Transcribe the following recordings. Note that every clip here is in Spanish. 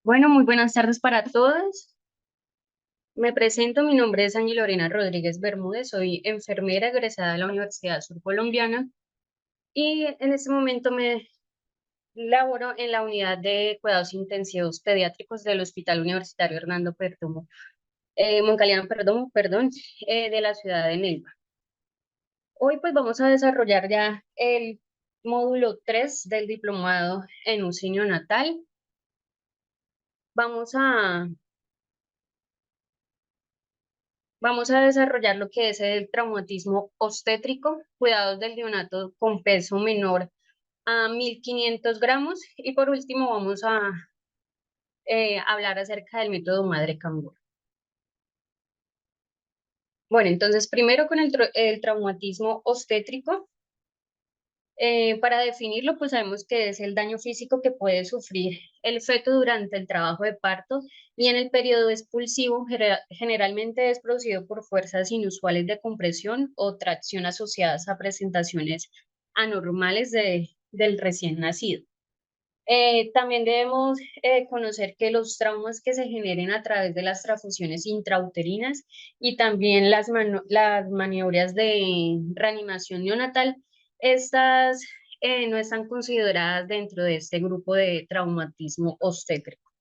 Bueno, muy buenas tardes para todos. Me presento, mi nombre es Ángel Lorena Rodríguez Bermúdez, soy enfermera egresada de la Universidad Surcolombiana y en este momento me laboro en la unidad de cuidados intensivos pediátricos del Hospital Universitario Hernando Perdomo, Moncaliano Perdomo, perdón, de la ciudad de Neiva. Hoy pues vamos a desarrollar ya el módulo 3 del diplomado en UCI neonatal. Vamos a Vamos a desarrollar lo que es el traumatismo obstétrico, cuidados del neonato con peso menor a 1500 gramos y por último vamos a hablar acerca del método madre canguro. Bueno, entonces primero con el traumatismo obstétrico. Para definirlo, pues sabemos que es el daño físico que puede sufrir el feto durante el trabajo de parto y en el periodo expulsivo generalmente es producido por fuerzas inusuales de compresión o tracción asociadas a presentaciones anormales del recién nacido. También debemos conocer que los traumas que se generen a través de las transfusiones intrauterinas y también las maniobras de reanimación neonatal, estas no están consideradas dentro de este grupo de traumatismo obstétrico.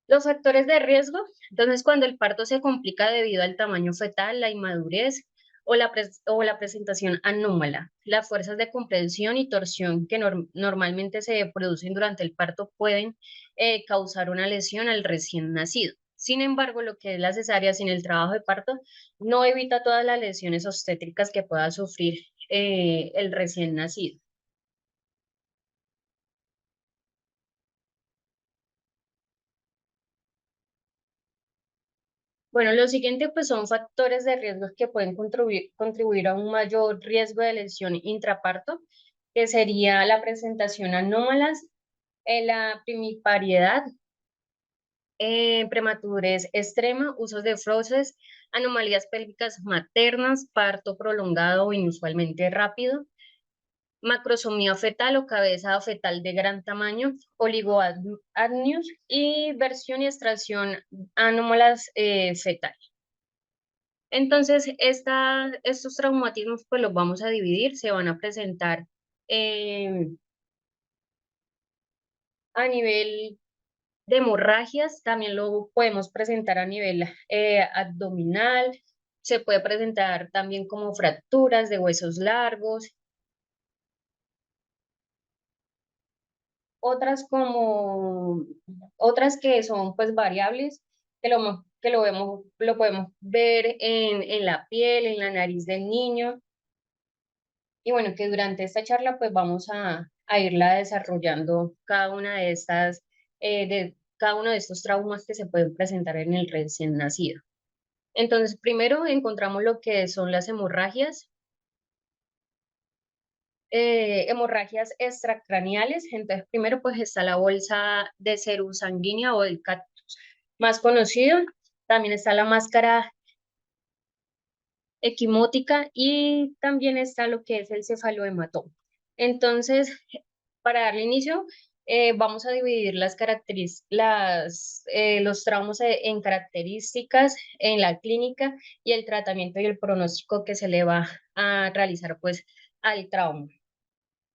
Los factores de riesgo, entonces cuando el parto se complica debido al tamaño fetal, la inmadurez o la presentación anómala, las fuerzas de comprensión y torsión que normalmente se producen durante el parto pueden causar una lesión al recién nacido. Sin embargo, lo que es la cesárea sin el trabajo de parto no evita todas las lesiones obstétricas que pueda sufrir el recién nacido. Bueno, lo siguiente pues son factores de riesgo que pueden contribuir a un mayor riesgo de lesión intraparto, que sería la presentación anómalas, la primipariedad, prematurez extrema, usos de froces, anomalías pélvicas maternas, parto prolongado o inusualmente rápido, macrosomía fetal o cabeza fetal de gran tamaño, oligoamnios y versión y extracción anómalas fetal. Entonces, estos traumatismos pues los vamos a dividir, se van a presentar eh, a nivel de hemorragias, también lo podemos presentar a nivel abdominal, se puede presentar también como fracturas de huesos largos, otras como, otras que son pues variables, lo podemos ver en la piel, en la nariz del niño. Y bueno, que durante esta charla pues vamos a irla desarrollando cada una de cada uno de estos traumas que se pueden presentar en el recién nacido. Entonces, primero encontramos lo que son las hemorragias, hemorragias extracraneales. Entonces, primero pues está la bolsa de serum sanguínea o el cactus más conocido. También está la máscara equimótica y también está lo que es el cefalohematoma. Entonces, para darle inicio, vamos a dividir los traumas en características en la clínica y el tratamiento y el pronóstico que se le va a realizar pues al trauma.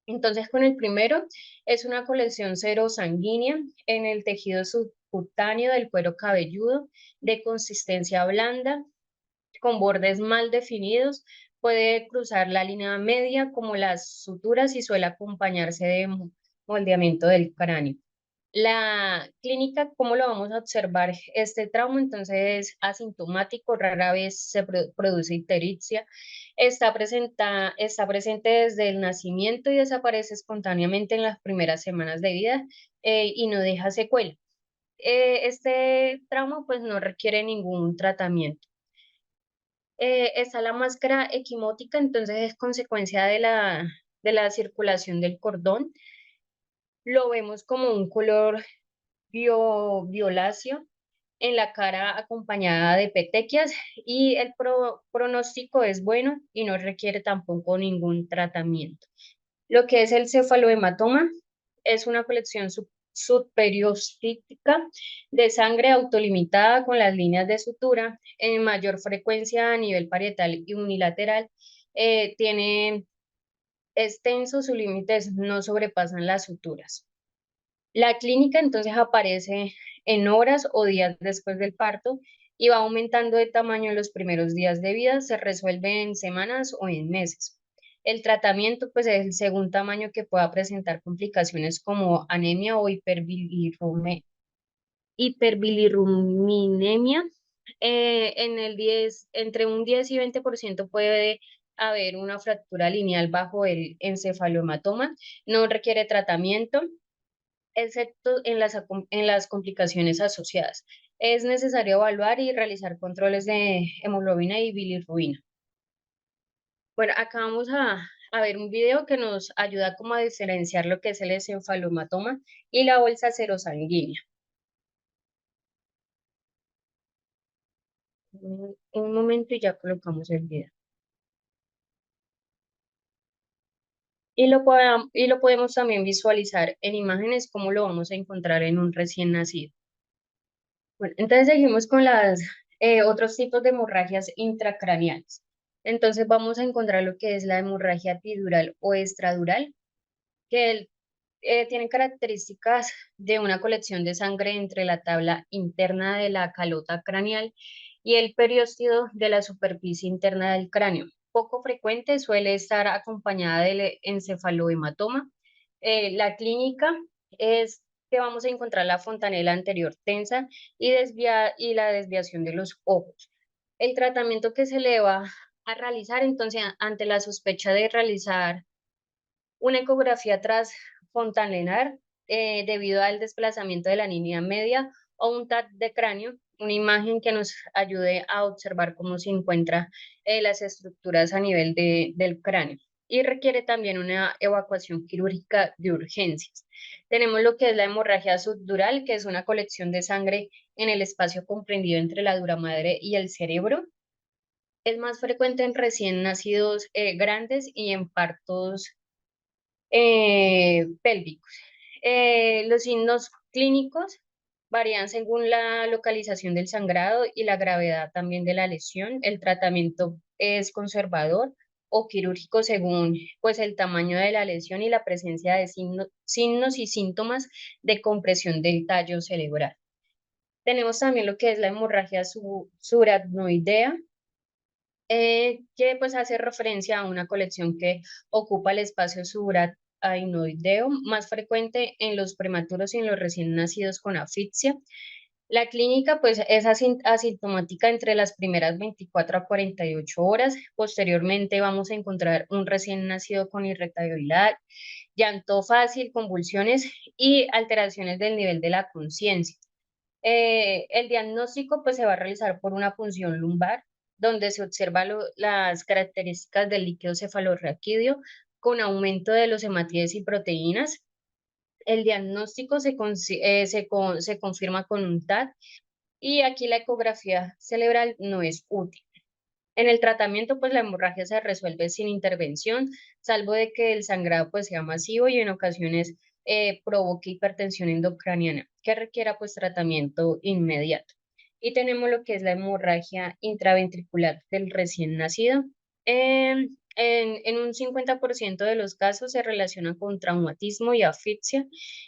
Entonces, con el primero es una colección serosanguínea en el tejido subcutáneo del cuero cabelludo de consistencia blanda, con bordes mal definidos, puede cruzar la línea media como las suturas y suele acompañarse de moldeamiento del cráneo. La clínica, ¿cómo lo vamos a observar? Este trauma entonces es asintomático, rara vez se produce ictericia, está presente desde el nacimiento y desaparece espontáneamente en las primeras semanas de vida y no deja secuela. Este trauma pues no requiere ningún tratamiento. Está la máscara equimótica, entonces es consecuencia de la circulación del cordón. Lo vemos como un color violáceo en la cara acompañada de petequias y el pronóstico es bueno y no requiere tampoco ningún tratamiento. Lo que es el cefalohematoma es una colección subperiostítica de sangre autolimitada con las líneas de sutura en mayor frecuencia a nivel parietal y unilateral. Tiene extenso, sus límites no sobrepasan las suturas. La clínica entonces aparece en horas o días después del parto y va aumentando de tamaño en los primeros días de vida, se resuelve en semanas o en meses. El tratamiento pues es según tamaño que pueda presentar complicaciones como anemia o hiperbilirubinemia. Entre un 10 y 20% puede haber una fractura lineal bajo el encefalohematoma, no requiere tratamiento excepto en las complicaciones asociadas. Es necesario evaluar y realizar controles de hemoglobina y bilirrubina. Bueno, acá vamos a ver un video que nos ayuda como a diferenciar lo que es el encefalohematoma y la bolsa serosanguínea. Un momento y ya colocamos el video. Y lo podemos también visualizar en imágenes como lo vamos a encontrar en un recién nacido. Bueno, entonces seguimos con las otros tipos de hemorragias intracraneales. Entonces vamos a encontrar lo que es la hemorragia epidural o extradural, que tiene características de una colección de sangre entre la tabla interna de la calota craneal y el periósteo de la superficie interna del cráneo. Poco frecuente, suele estar acompañada del encefalohematoma. La clínica es que vamos a encontrar la fontanela anterior tensa y la desviación de los ojos. El tratamiento que se le va a realizar, entonces, ante la sospecha de realizar una ecografía transfontanelar debido al desplazamiento de la línea media o un TAC de cráneo, una imagen que nos ayude a observar cómo se encuentran las estructuras a nivel del cráneo. Y requiere también una evacuación quirúrgica de urgencias. Tenemos lo que es la hemorragia subdural, que es una colección de sangre en el espacio comprendido entre la dura madre y el cerebro. Es más frecuente en recién nacidos grandes y en partos pélvicos. Los signos clínicos varían según la localización del sangrado y la gravedad también de la lesión. El tratamiento es conservador o quirúrgico según pues el tamaño de la lesión y la presencia de signos y síntomas de compresión del tallo cerebral. Tenemos también lo que es la hemorragia subaracnoidea, que pues hace referencia a una colección que ocupa el espacio subaracnoideo, más frecuente en los prematuros y en los recién nacidos con asfixia. La clínica pues es asintomática entre las primeras 24 a 48 horas. Posteriormente vamos a encontrar un recién nacido con irritabilidad, llanto fácil, convulsiones y alteraciones del nivel de la conciencia. El diagnóstico pues se va a realizar por una punción lumbar, donde se observan las características del líquido cefalorraquídeo con aumento de los hematíes y proteínas. El diagnóstico se confirma con un TAC y aquí la ecografía cerebral no es útil. En el tratamiento, pues la hemorragia se resuelve sin intervención, salvo de que el sangrado pues sea masivo y en ocasiones provoque hipertensión endocraniana, que requiera pues tratamiento inmediato. Y tenemos lo que es la hemorragia intraventricular del recién nacido. En un 50% de los casos se relaciona con traumatismo y asfixia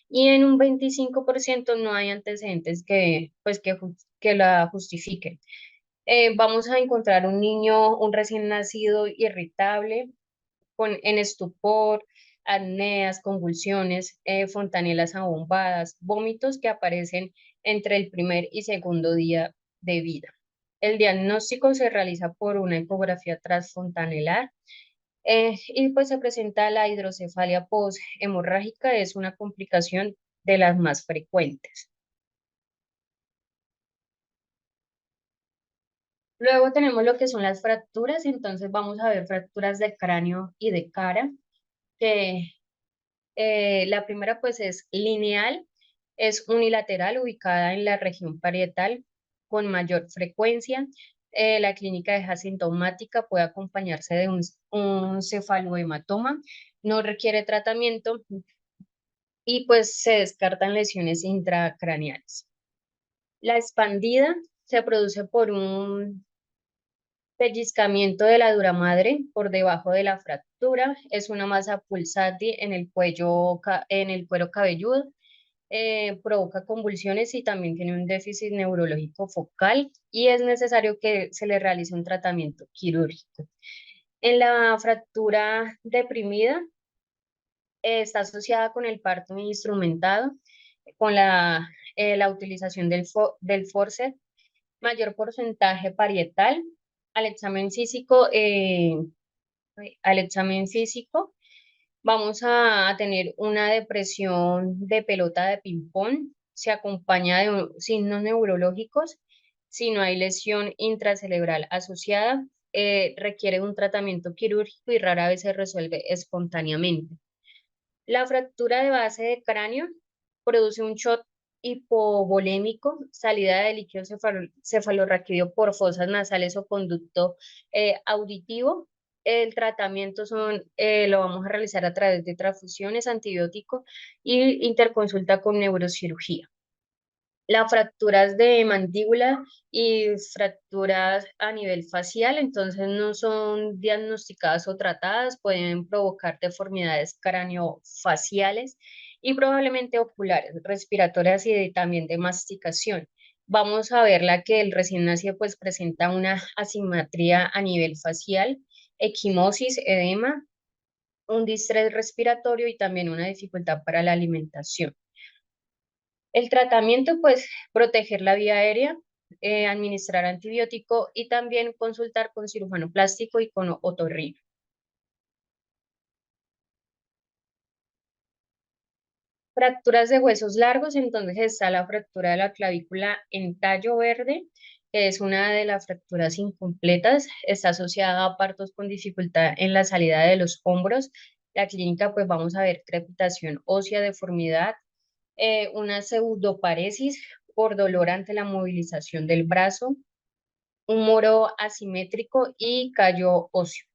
y en un 25% no hay antecedentes que la justifiquen. Vamos a encontrar un niño, un recién nacido irritable, en estupor, apneas, convulsiones, fontanelas abombadas, vómitos que aparecen entre el primer y segundo día de vida. El diagnóstico se realiza por una ecografía transfontanelar y pues se presenta la hidrocefalia poshemorrágica, es una complicación de las más frecuentes. Luego tenemos lo que son las fracturas, entonces vamos a ver fracturas de cráneo y de cara, que la primera pues es lineal, es unilateral, ubicada en la región parietal con mayor frecuencia. La clínica es asintomática, puede acompañarse de un cefalohematoma, no requiere tratamiento y pues se descartan lesiones intracraneales. La expandida se produce por un pellizcamiento de la dura madre por debajo de la fractura. Es una masa pulsátil en el cuello, en el cuero cabelludo. Provoca convulsiones y también tiene un déficit neurológico focal y es necesario que se le realice un tratamiento quirúrgico. En la fractura deprimida, está asociada con el parto instrumentado, con la utilización del forceps, mayor porcentaje parietal. Al examen físico, al examen físico vamos a tener una depresión de pelota de ping-pong, se acompaña de signos neurológicos. Si no hay lesión intracerebral asociada, requiere un tratamiento quirúrgico y rara vez se resuelve espontáneamente. La fractura de base de cráneo produce un shock hipovolémico, salida de líquido cefalorraquídeo por fosas nasales o conducto auditivo. El tratamiento lo vamos a realizar a través de transfusiones, antibióticos y interconsulta con neurocirugía. Las fracturas de mandíbula y fracturas a nivel facial, entonces no son diagnosticadas o tratadas, pueden provocar deformidades craneofaciales y probablemente oculares, respiratorias y también de masticación. Vamos a ver la que el recién nacido pues presenta una asimetría a nivel facial, equimosis, edema, un distrés respiratorio y también una dificultad para la alimentación. El tratamiento, pues, proteger la vía aérea, administrar antibiótico y también consultar con cirujano plástico y con otorrino. Fracturas de huesos largos, entonces está la fractura de la clavícula en tallo verde, que es una de las fracturas incompletas, está asociada a partos con dificultad en la salida de los hombros. La clínica, pues vamos a ver crepitación ósea, deformidad, una pseudoparesis por dolor ante la movilización del brazo, un moro asimétrico y callo óseo.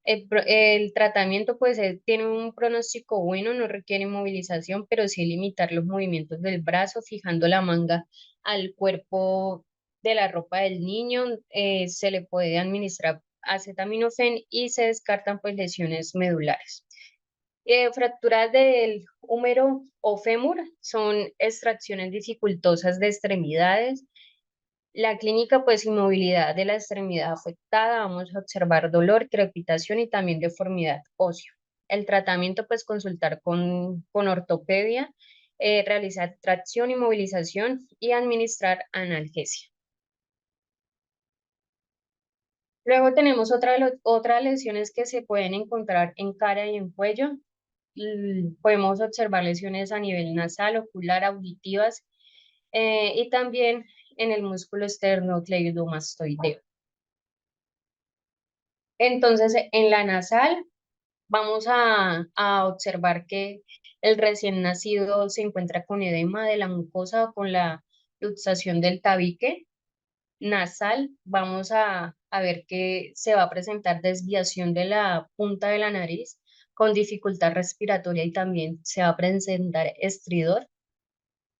El tratamiento pues tiene un pronóstico bueno, no requiere movilización, pero sí limitar los movimientos del brazo, fijando la manga al cuerpo de la ropa del niño. Se le puede administrar acetaminofén y se descartan pues lesiones medulares. Fracturas del húmero o fémur son extracciones dificultosas de extremidades. La clínica, pues, inmovilidad de la extremidad afectada, vamos a observar dolor, crepitación y también deformidad ósea. El tratamiento, pues, consultar con ortopedia, realizar tracción, inmovilización y administrar analgesia. Luego tenemos otras lesiones que se pueden encontrar en cara y en cuello. Podemos observar lesiones a nivel nasal, ocular, auditivas y también en el músculo esternocleidomastoideo. Entonces, en la nasal vamos a observar que el recién nacido se encuentra con edema de la mucosa o con la luxación del tabique nasal. Vamos a ver que se va a presentar desviación de la punta de la nariz con dificultad respiratoria y también se va a presentar estridor.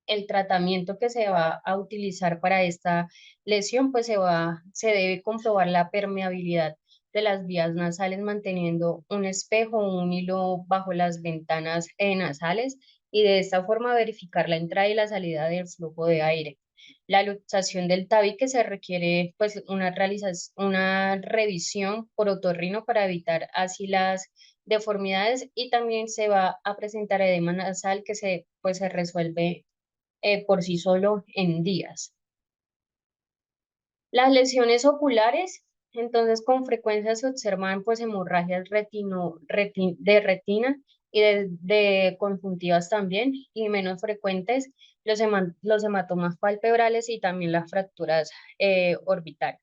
El tratamiento que se va a utilizar para esta lesión, pues se debe comprobar la permeabilidad de las vías nasales manteniendo un espejo o un hilo bajo las ventanas nasales y de esta forma verificar la entrada y la salida del flujo de aire. La luxación del tabique se requiere pues una revisión por otorrino para evitar así las deformidades y también se va a presentar edema nasal que pues, se resuelve por sí solo en días. Las lesiones oculares, entonces con frecuencia se observan pues hemorragias de retina y de conjuntivas también, y menos frecuentes los hematomas palpebrales y también las fracturas orbitales.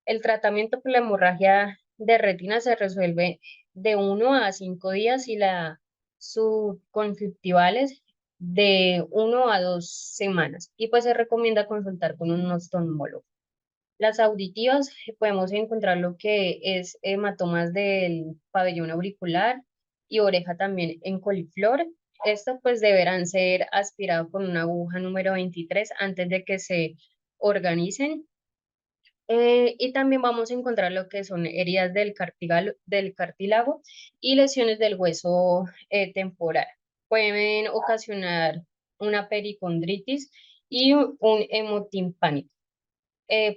El tratamiento por la hemorragia de retina se resuelve de 1 a 5 días y la subconjuntivales de 1 a 2 semanas. Y pues se recomienda consultar con un oftalmólogo. Las auditivas, podemos encontrar lo que es hematomas del pabellón auricular y oreja también en coliflor. Estos pues deberán ser aspirados con una aguja número 23 antes de que se organicen. Y también vamos a encontrar lo que son heridas del cartílago y lesiones del hueso temporal. Pueden ocasionar una pericondritis y un hemotimpánico.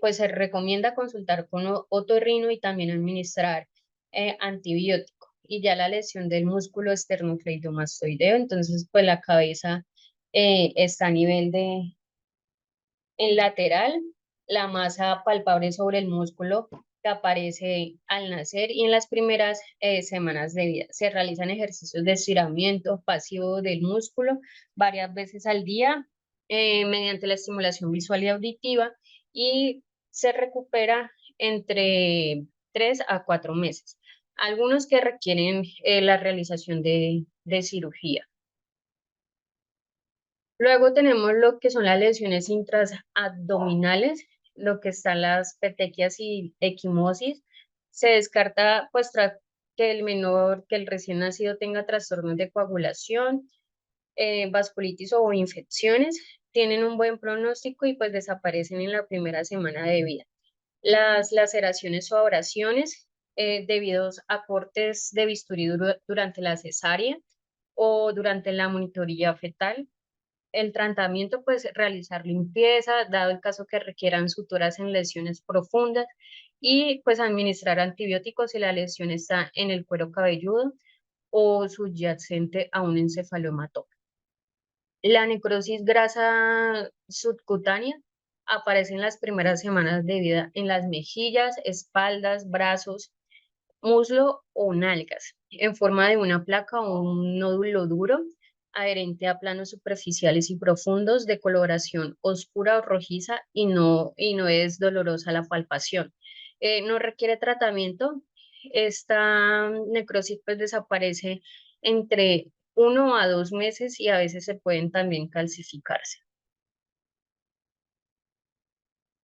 Pues se recomienda consultar con otorrino y también administrar antibiótico. Y ya la lesión del músculo esternocleidomastoideo, entonces pues la cabeza está a nivel de, en lateral, la masa palpable sobre el músculo que aparece al nacer y en las primeras semanas de vida. Se realizan ejercicios de estiramiento pasivo del músculo varias veces al día mediante la estimulación visual y auditiva y se recupera entre 3 a 4 meses. Algunos que requieren la realización de cirugía. Luego tenemos lo que son las lesiones intraabdominales, lo que están las petequias y equimosis. Se descarta pues que el menor, que el recién nacido tenga trastornos de coagulación, vasculitis o infecciones. Tienen un buen pronóstico y pues desaparecen en la primera semana de vida. Las laceraciones o abrasiones debidos a cortes de bisturí durante la cesárea o durante la monitoría fetal. El tratamiento, pues realizar limpieza, dado el caso que requieran suturas en lesiones profundas y pues administrar antibióticos si la lesión está en el cuero cabelludo o subyacente a un encefalomatoma. La necrosis grasa subcutánea aparece en las primeras semanas de vida en las mejillas, espaldas, brazos, muslo o nalgas, en forma de una placa o un nódulo duro, adherente a planos superficiales y profundos, de coloración oscura o rojiza y no es dolorosa la palpación. No requiere tratamiento. Esta necrosis pues desaparece entre 1 a 2 meses y a veces se pueden también calcificarse.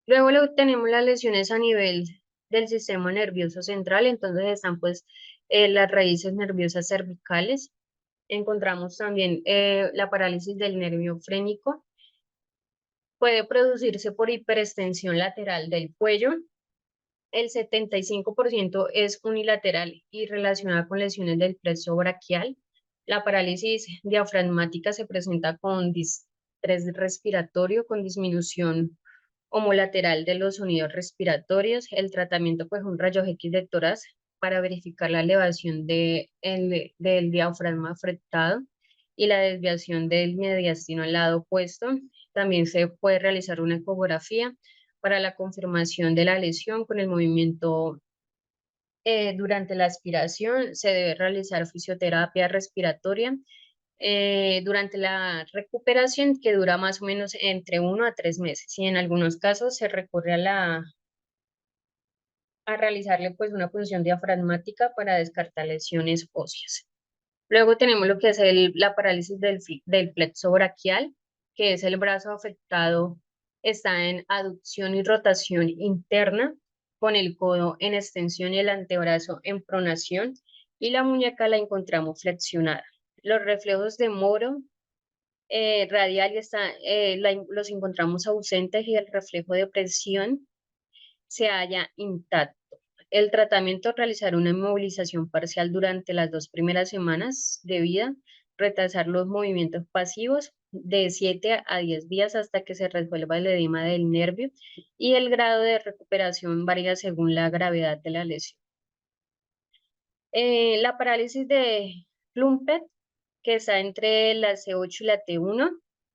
Luego tenemos las lesiones a nivel del sistema nervioso central, entonces están pues las raíces nerviosas cervicales. Encontramos también la parálisis del nervio frénico. Puede producirse por hiperextensión lateral del cuello. El 75% es unilateral y relacionada con lesiones del plexo braquial. La parálisis diafragmática se presenta con distrés respiratorio, con disminución homolateral de los sonidos respiratorios. El tratamiento, pues, un rayos X de tórax para verificar la elevación del diafragma afectado y la desviación del mediastino al lado opuesto. También se puede realizar una ecografía para la confirmación de la lesión con el movimiento. Durante la aspiración se debe realizar fisioterapia respiratoria durante la recuperación, que dura más o menos entre 1 a 3 meses, y en algunos casos se recurre a realizarle pues una punción diafragmática para descartar lesiones óseas. Luego tenemos lo que es la parálisis del plexo braquial, que es el brazo afectado, está en aducción y rotación interna, con el codo en extensión y el antebrazo en pronación, y la muñeca la encontramos flexionada. Los reflejos de Moro radial los encontramos ausentes y el reflejo de presión se halla intacto. El tratamiento, realizar una inmovilización parcial durante las 2 primeras semanas de vida, retrasar los movimientos pasivos de 7 a 10 días hasta que se resuelva el edema del nervio y el grado de recuperación varía según la gravedad de la lesión. La parálisis de Klumpet, que está entre la C8 y la T1,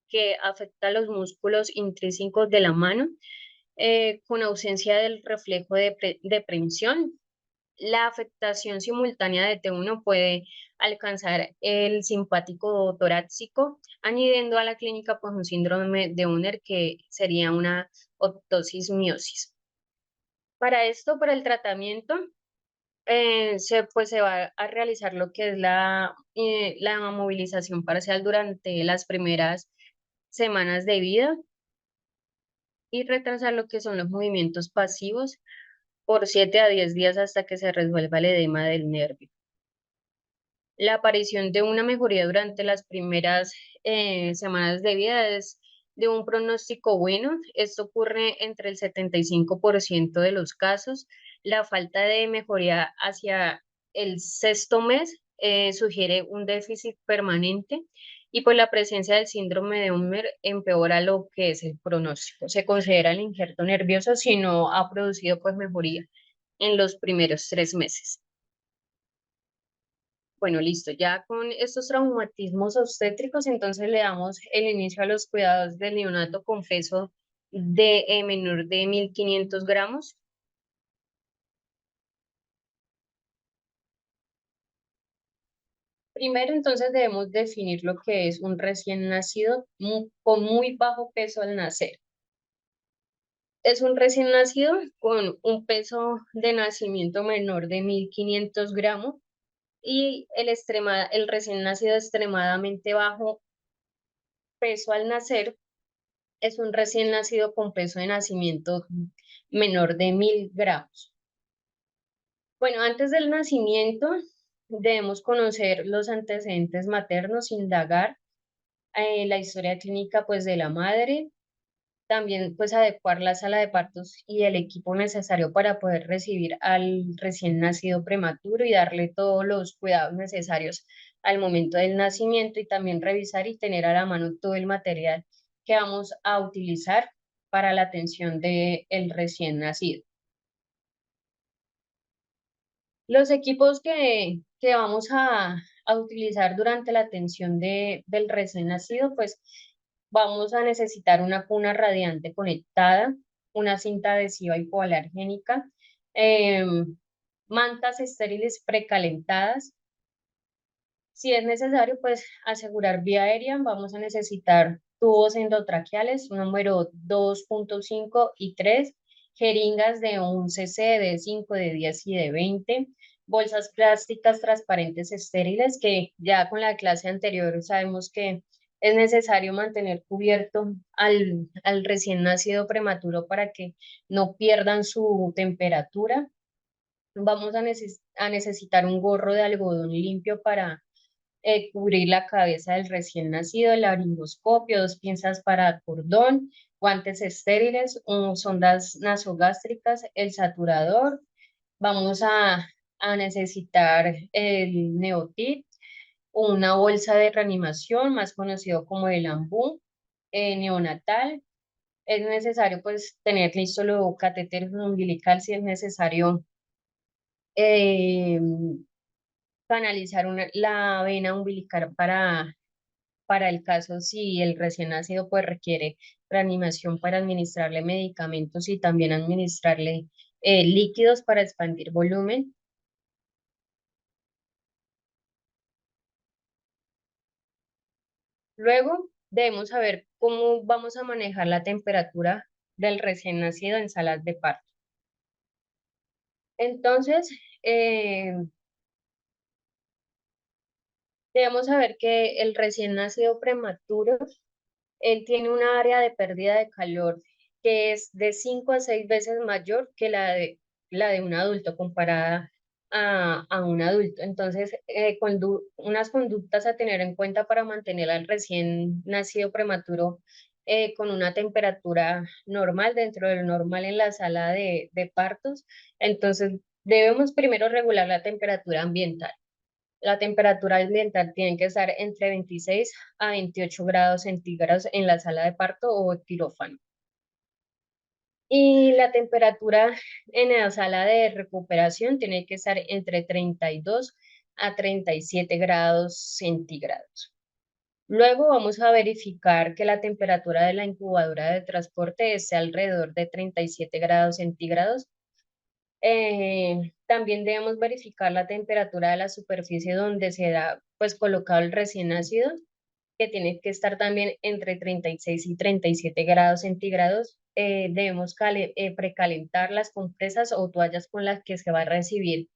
que afecta a los músculos intrínsecos de la mano, con ausencia del reflejo de prehensión. La afectación simultánea de T1 puede alcanzar el simpático torácico, añadiendo a la clínica pues, un síndrome de Unner, que sería una optosis miosis. Para esto, para el tratamiento, pues se va a realizar lo que es la movilización parcial durante las primeras semanas de vida y retrasar lo que son los movimientos pasivos por 7 a 10 días hasta que se resuelva el edema del nervio. La aparición de una mejoría durante las primeras semanas de vida es de un pronóstico bueno. Esto ocurre entre el 75% de los casos. La falta de mejoría hacia el sexto mes sugiere un déficit permanente y pues la presencia del síndrome de Ulmer empeora lo que es el pronóstico. Se considera el injerto nervioso si no ha producido pues mejoría en los primeros 3 meses. Bueno, listo. Ya con estos traumatismos obstétricos, entonces le damos el inicio a los cuidados del neonato con peso de menor de 1.500 gramos. Primero, entonces debemos definir lo que es un recién nacido con muy bajo peso al nacer. Es un recién nacido con un peso de nacimiento menor de 1.500 gramos y el recién nacido extremadamente bajo peso al nacer es un recién nacido con peso de nacimiento menor de 1.000 gramos. Bueno, antes del nacimiento debemos conocer los antecedentes maternos, indagar la historia clínica pues de la madre, también pues adecuar la sala de partos y el equipo necesario para poder recibir al recién nacido prematuro y darle todos los cuidados necesarios al momento del nacimiento y también revisar y tener a la mano todo el material que vamos a utilizar para la atención del recién nacido. Los equipos que vamos a utilizar durante la atención del recién nacido, pues vamos a necesitar una cuna radiante conectada, una cinta adhesiva hipoalergénica, mantas estériles precalentadas. Si es necesario, pues asegurar vía aérea, vamos a necesitar tubos endotraqueales número 2.5 y 3, jeringas de 1 cc, de 5, de 10 y de 20, bolsas plásticas transparentes estériles, que ya con la clase anterior sabemos que es necesario mantener cubierto al recién nacido prematuro para que no pierdan su temperatura. Vamos a necesitar un gorro de algodón limpio para cubrir la cabeza del recién nacido, el laringoscopio, 2 pinzas para cordón, guantes estériles, sondas nasogástricas, el saturador. Vamos a necesitar el Neotit, una bolsa de reanimación, más conocido como el ambú, neonatal. Es necesario pues tener listo los catéteres umbilical si es necesario eh, canalizar la vena umbilical para el caso si el recién nacido pues requiere reanimación para administrarle medicamentos y también administrarle líquidos para expandir volumen. Luego debemos saber cómo vamos a manejar la temperatura del recién nacido en salas de parto. Entonces, eh, debemos saber que el recién nacido prematuro él tiene una área de pérdida de calor que es de 5 a 6 veces mayor que la de un adulto comparada a un adulto. Entonces, unas conductas a tener en cuenta para mantener al recién nacido prematuro con una temperatura normal, dentro del normal en la sala de partos. Entonces, debemos primero regular la temperatura ambiental. La temperatura ambiental tiene que estar entre 26 a 28 grados centígrados en la sala de parto o quirófano. Y la temperatura en la sala de recuperación tiene que estar entre 32 a 37 grados centígrados. Luego vamos a verificar que la temperatura de la incubadora de transporte esté alrededor de 37 grados centígrados. También debemos verificar la temperatura de la superficie donde se da pues colocado el recién nacido, que tiene que estar también entre 36 y 37 grados centígrados. Debemos precalentar las compresas o toallas con las que se va a recibir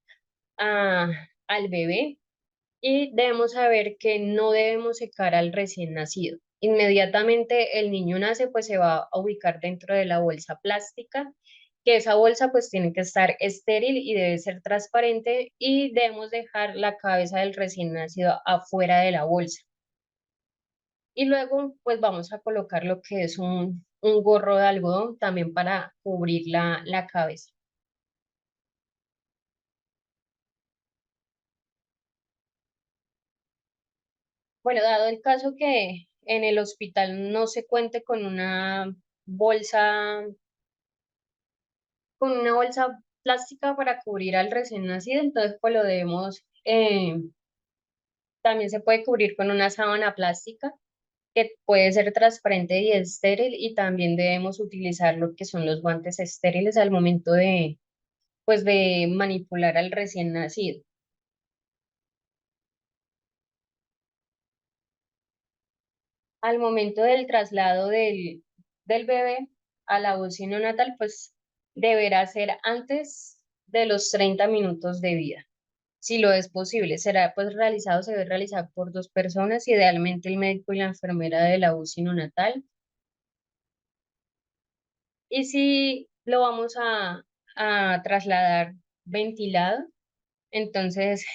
al bebé y debemos saber que no debemos secar al recién nacido. Inmediatamente el niño nace, pues se va a ubicar dentro de la bolsa plástica que esa bolsa pues tiene que estar estéril y debe ser transparente y debemos dejar la cabeza del recién nacido afuera de la bolsa. Y luego pues vamos a colocar lo que es un gorro de algodón también para cubrir la cabeza. Bueno, dado el caso que en el hospital no se cuente bolsa, con una bolsa plástica para cubrir al recién nacido, entonces pues lo debemos, también se puede cubrir con una sábana plástica que puede ser transparente y estéril y también debemos utilizar lo que son los guantes estériles al momento pues, de manipular al recién nacido. Al momento del traslado del bebé a la UCI neonatal, pues deberá ser antes de los 30 minutos de vida. Si lo es posible, será pues realizado, se debe realizar por dos personas, idealmente el médico y la enfermera de la UCI neonatal. Y si lo vamos a trasladar ventilado, entonces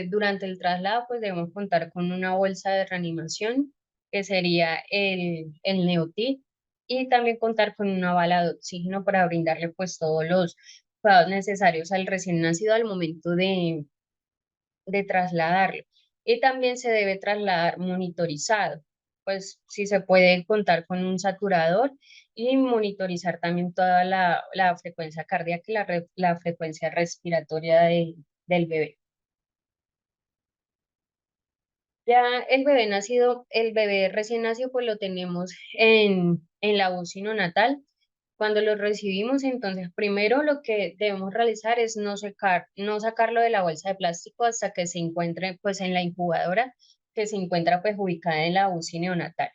durante el traslado pues debemos contar con una bolsa de reanimación, que sería el Neotit, y también contar con una bala de oxígeno para brindarle pues todos los cuidados necesarios al recién nacido al momento de trasladarlo. Y también se debe trasladar monitorizado, pues si se puede contar con un saturador y monitorizar también toda la frecuencia cardíaca y la frecuencia respiratoria del bebé. Ya el bebé recién nacido, pues lo tenemos en la UCI neonatal. Cuando lo recibimos, entonces primero lo que debemos realizar es no sacarlo de la bolsa de plástico hasta que se encuentre pues en la incubadora que se encuentra pues ubicada en la UCI neonatal.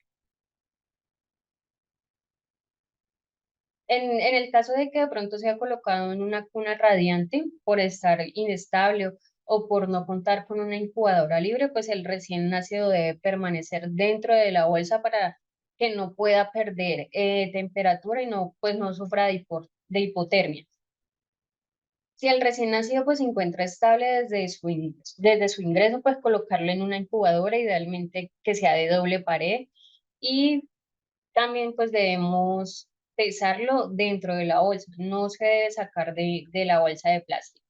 En el caso de que de pronto sea colocado en una cuna radiante por estar inestable o por no contar con una incubadora libre, pues el recién nacido debe permanecer dentro de la bolsa para que no pueda perder temperatura y no, pues no sufra de hipotermia. Si el recién nacido pues se encuentra estable desde su ingreso, pues colocarlo en una incubadora, idealmente que sea de doble pared, y también pues debemos pesarlo dentro de la bolsa, no se debe sacar de la bolsa de plástico.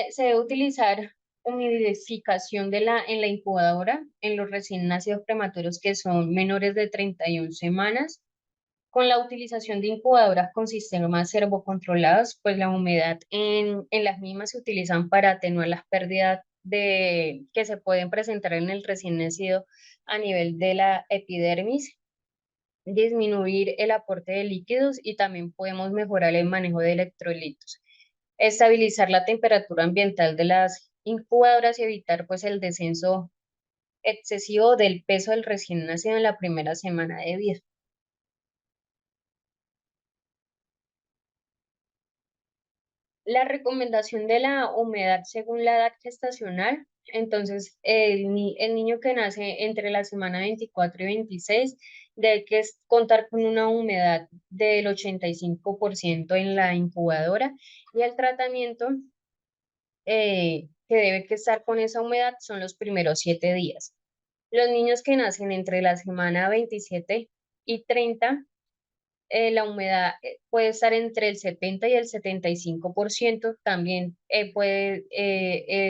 Se debe utilizar humidificación en la incubadora en los recién nacidos prematuros que son menores de 31 semanas. Con la utilización de incubadoras con sistemas servocontrolados, pues la humedad en las mismas se utilizan para atenuar las pérdidas que se pueden presentar en el recién nacido a nivel de la epidermis, disminuir el aporte de líquidos y también podemos mejorar el manejo de electrolitos, estabilizar la temperatura ambiental de las incubadoras y evitar pues el descenso excesivo del peso del recién nacido en la primera semana de vida. La recomendación de la humedad según la edad gestacional, entonces el niño que nace entre la semana 24 y 26 debe contar con una humedad del 85% en la incubadora, y el tratamiento que debe que estar con esa humedad son los primeros 7 días. Los niños que nacen entre la semana 27 y 30, la humedad puede estar entre el 70 y el 75%. También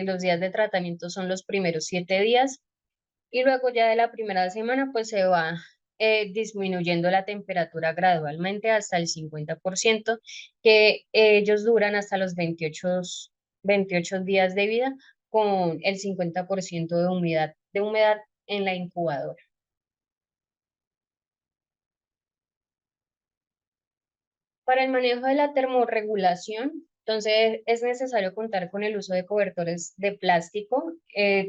los días de tratamiento son los primeros 7 días, y luego ya de la primera semana pues se va disminuyendo la temperatura gradualmente hasta el 50%, que ellos duran hasta los 28 días de vida con el 50% de humedad en la incubadora. Para el manejo de la termorregulación, entonces es necesario contar con el uso de cobertores de plástico,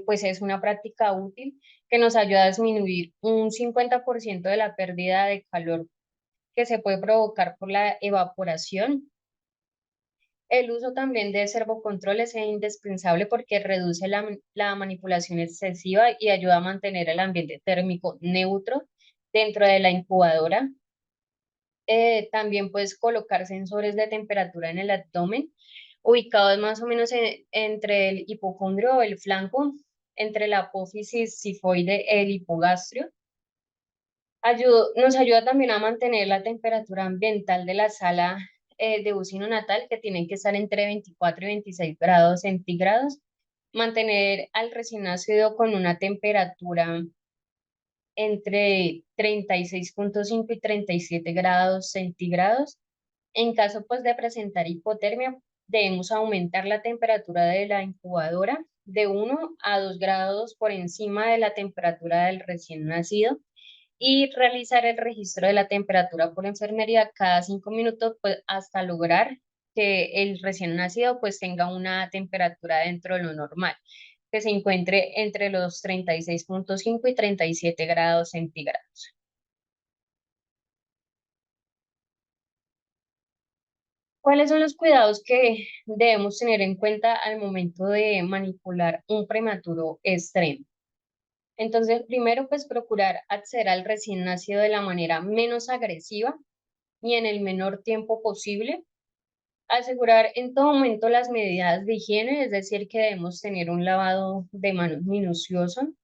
pues es una práctica útil que nos ayuda a disminuir un 50% de la pérdida de calor que se puede provocar por la evaporación. El uso también de servocontroles es indispensable porque reduce la manipulación excesiva y ayuda a mantener el ambiente térmico neutro dentro de la incubadora. También puedes colocar sensores de temperatura en el abdomen, ubicados más o menos entre el hipocondrio o el flanco, entre la apófisis sifoide y el hipogastrio. Nos ayuda también a mantener la temperatura ambiental de la sala de uso natal, que tienen que estar entre 24 y 26 grados centígrados. Mantener al recién nacido con una temperatura entre 36,5 y 37 grados centígrados. En caso pues de presentar hipotermia, debemos aumentar la temperatura de la incubadora de 1 a 2 grados por encima de la temperatura del recién nacido y realizar el registro de la temperatura por enfermería cada 5 minutos, pues hasta lograr que el recién nacido pues tenga una temperatura dentro de lo normal, que se encuentre entre los 36,5 y 37 grados centígrados. ¿Cuáles son los cuidados que debemos tener en cuenta al momento de manipular un prematuro extremo? Entonces, primero, pues procurar acceder al recién nacido de la manera menos agresiva y en el menor tiempo posible. Asegurar en todo momento las medidas de higiene, es decir, que debemos tener un lavado de manos minucioso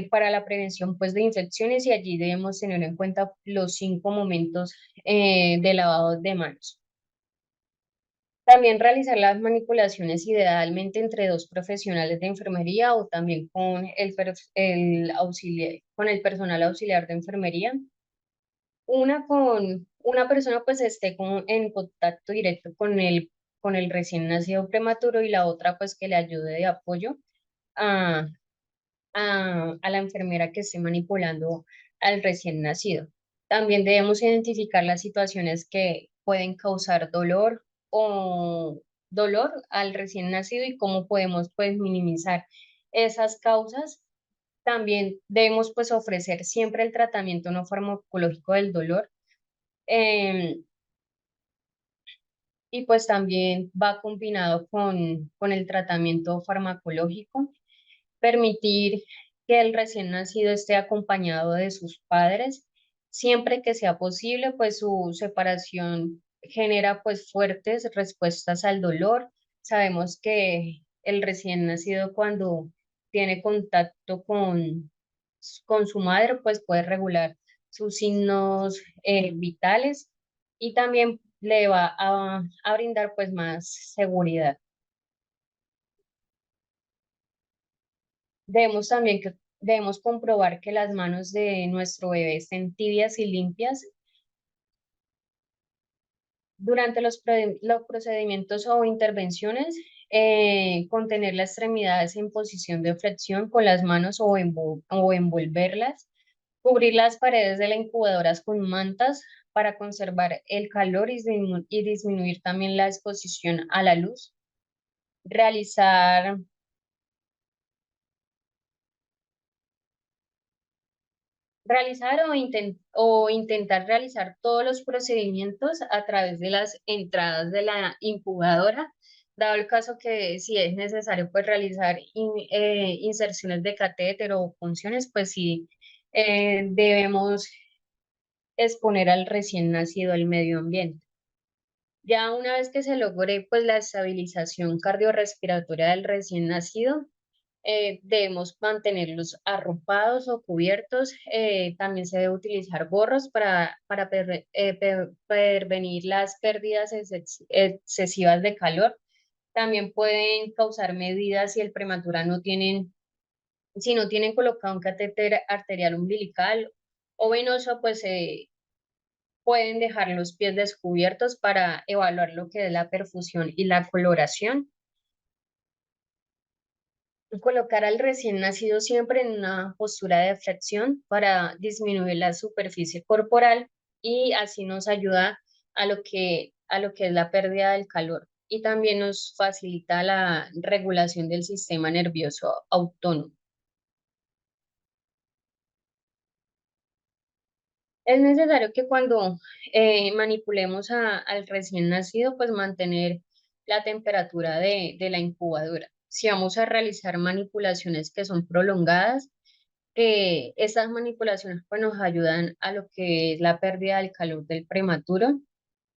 para la prevención pues, de infecciones y allí debemos tener en cuenta los 5 momentos de lavado de manos. También realizar las manipulaciones idealmente entre dos profesionales de enfermería o también con con el personal auxiliar de enfermería. Con una persona pues esté en contacto directo con el recién nacido prematuro y la otra pues que le ayude de apoyo a, a la enfermera que esté manipulando al recién nacido. También debemos identificar las situaciones que pueden causar dolor al recién nacido y cómo podemos pues minimizar esas causas. También debemos pues ofrecer siempre el tratamiento no farmacológico del dolor. em, y pues también va combinado con el tratamiento farmacológico. Permitir que el recién nacido esté acompañado de sus padres, siempre que sea posible, pues su separación genera pues fuertes respuestas al dolor. Sabemos que el recién nacido cuando tiene contacto con su madre, pues puede regular sus signos vitales y también le va a brindar pues más seguridad. Debemos comprobar que las manos de nuestro bebé estén tibias y limpias durante los procedimientos o intervenciones. Contener las extremidades en posición de flexión con las manos o envolverlas. Cubrir las paredes de la incubadora con mantas para conservar el calor y disminuir también la exposición a la luz. Realizar o intentar realizar todos los procedimientos a través de las entradas de la incubadora, dado el caso que si es necesario pues realizar inserciones de catéter o punciones, pues sí debemos exponer al recién nacido al medio ambiente. Ya una vez que se logre pues la estabilización cardiorrespiratoria del recién nacido, debemos mantenerlos arropados o cubiertos. También se debe utilizar gorros para prevenir las pérdidas excesivas de calor. También pueden causar medidas si no tienen colocado un catéter arterial umbilical o venoso, pues pueden dejar los pies descubiertos para evaluar lo que es la perfusión y la coloración. Colocar al recién nacido siempre en una postura de flexión para disminuir la superficie corporal y así nos ayuda a lo que es la pérdida del calor y también nos facilita la regulación del sistema nervioso autónomo. Es necesario que cuando manipulemos al recién nacido, pues mantener la temperatura de la incubadora. Si vamos a realizar manipulaciones que son prolongadas, que estas manipulaciones pues nos ayudan a lo que es la pérdida del calor del prematuro.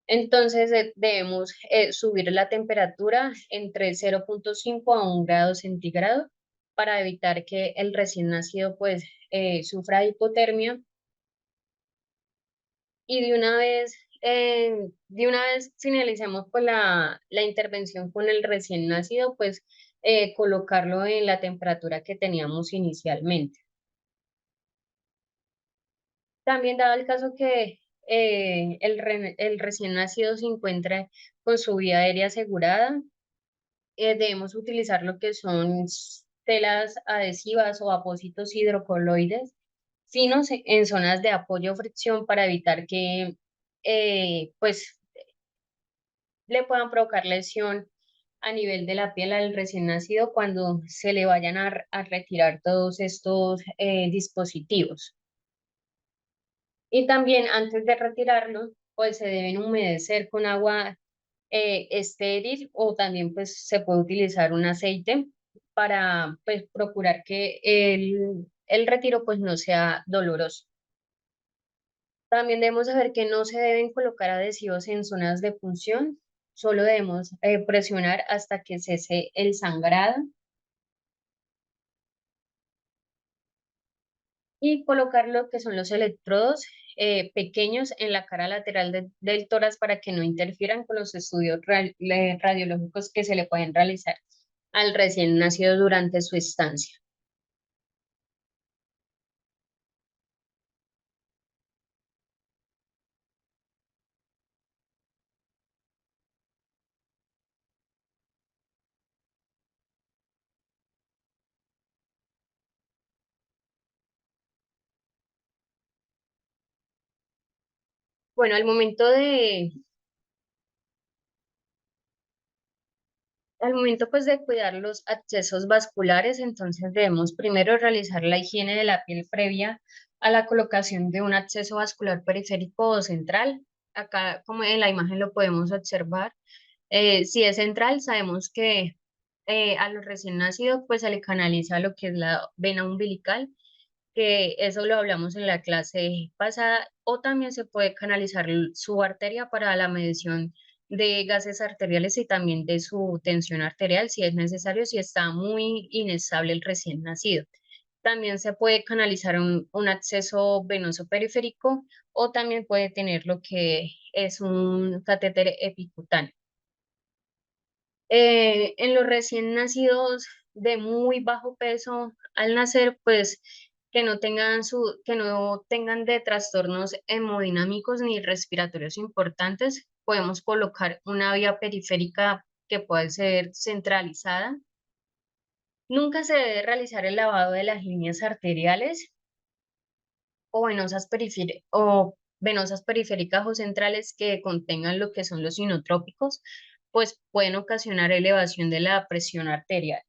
Entonces debemos subir la temperatura entre 0,5 a 1 grado centígrado para evitar que el recién nacido pues sufra hipotermia y de una vez finalicemos pues la intervención con el recién nacido, pues colocarlo en la temperatura que teníamos inicialmente. También dado el caso que el recién nacido se encuentra con su vía aérea asegurada, debemos utilizar lo que son telas adhesivas o apósitos hidrocoloides finos en zonas de apoyo o fricción para evitar que pues le puedan provocar lesión a nivel de la piel al recién nacido cuando se le vayan a retirar todos estos dispositivos. Y también antes de retirarlo, pues se deben humedecer con agua estéril o también pues se puede utilizar un aceite para pues procurar que el retiro pues no sea doloroso. También debemos saber que no se deben colocar adhesivos en zonas de punción, solo debemos presionar hasta que cese el sangrado y colocar lo que son los electrodos pequeños en la cara lateral del tórax para que no interfieran con los estudios radiológicos que se le pueden realizar al recién nacido durante su estancia. Bueno, al momento pues de cuidar los accesos vasculares, entonces debemos primero realizar la higiene de la piel previa a la colocación de un acceso vascular periférico o central. Acá, como en la imagen lo podemos observar, si es central, sabemos que a los recién nacidos pues se le canaliza lo que es la vena umbilical, que eso lo hablamos en la clase pasada, o también se puede canalizar su arteria para la medición de gases arteriales y también de su tensión arterial, si es necesario, si está muy inestable el recién nacido. También se puede canalizar un acceso venoso periférico o también puede tener lo que es un catéter epicutáneo. En los recién nacidos de muy bajo peso al nacer, pues que no tengan de trastornos hemodinámicos ni respiratorios importantes, podemos colocar una vía periférica que puede ser centralizada. Nunca se debe realizar el lavado de las líneas arteriales o venosas periféricas o centrales que contengan lo que son los inotrópicos, pues pueden ocasionar elevación de la presión arterial.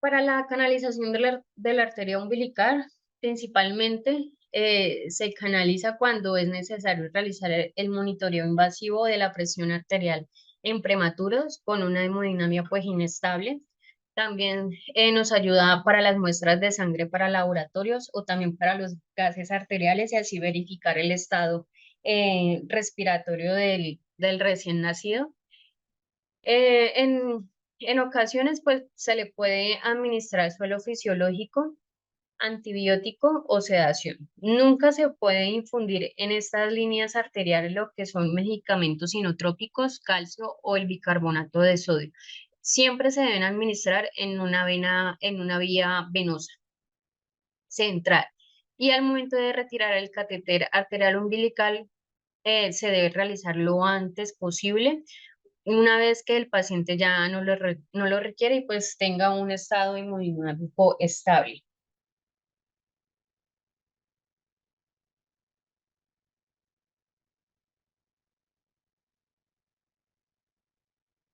Para la canalización de la arteria umbilical, principalmente se canaliza cuando es necesario realizar el monitoreo invasivo de la presión arterial en prematuros con una hemodinamia pues inestable. También nos ayuda para las muestras de sangre para laboratorios o también para los gases arteriales y así verificar el estado respiratorio del recién nacido. Eh, en, en ocasiones, pues se le puede administrar suelo fisiológico, antibiótico o sedación. Nunca se puede infundir en estas líneas arteriales lo que son medicamentos inotrópicos, calcio o el bicarbonato de sodio. Siempre se deben administrar en una vía venosa central. Y al momento de retirar el catéter arterial umbilical, se debe realizar lo antes posible una vez que el paciente ya no lo requiere y pues tenga un estado inmunológico estable.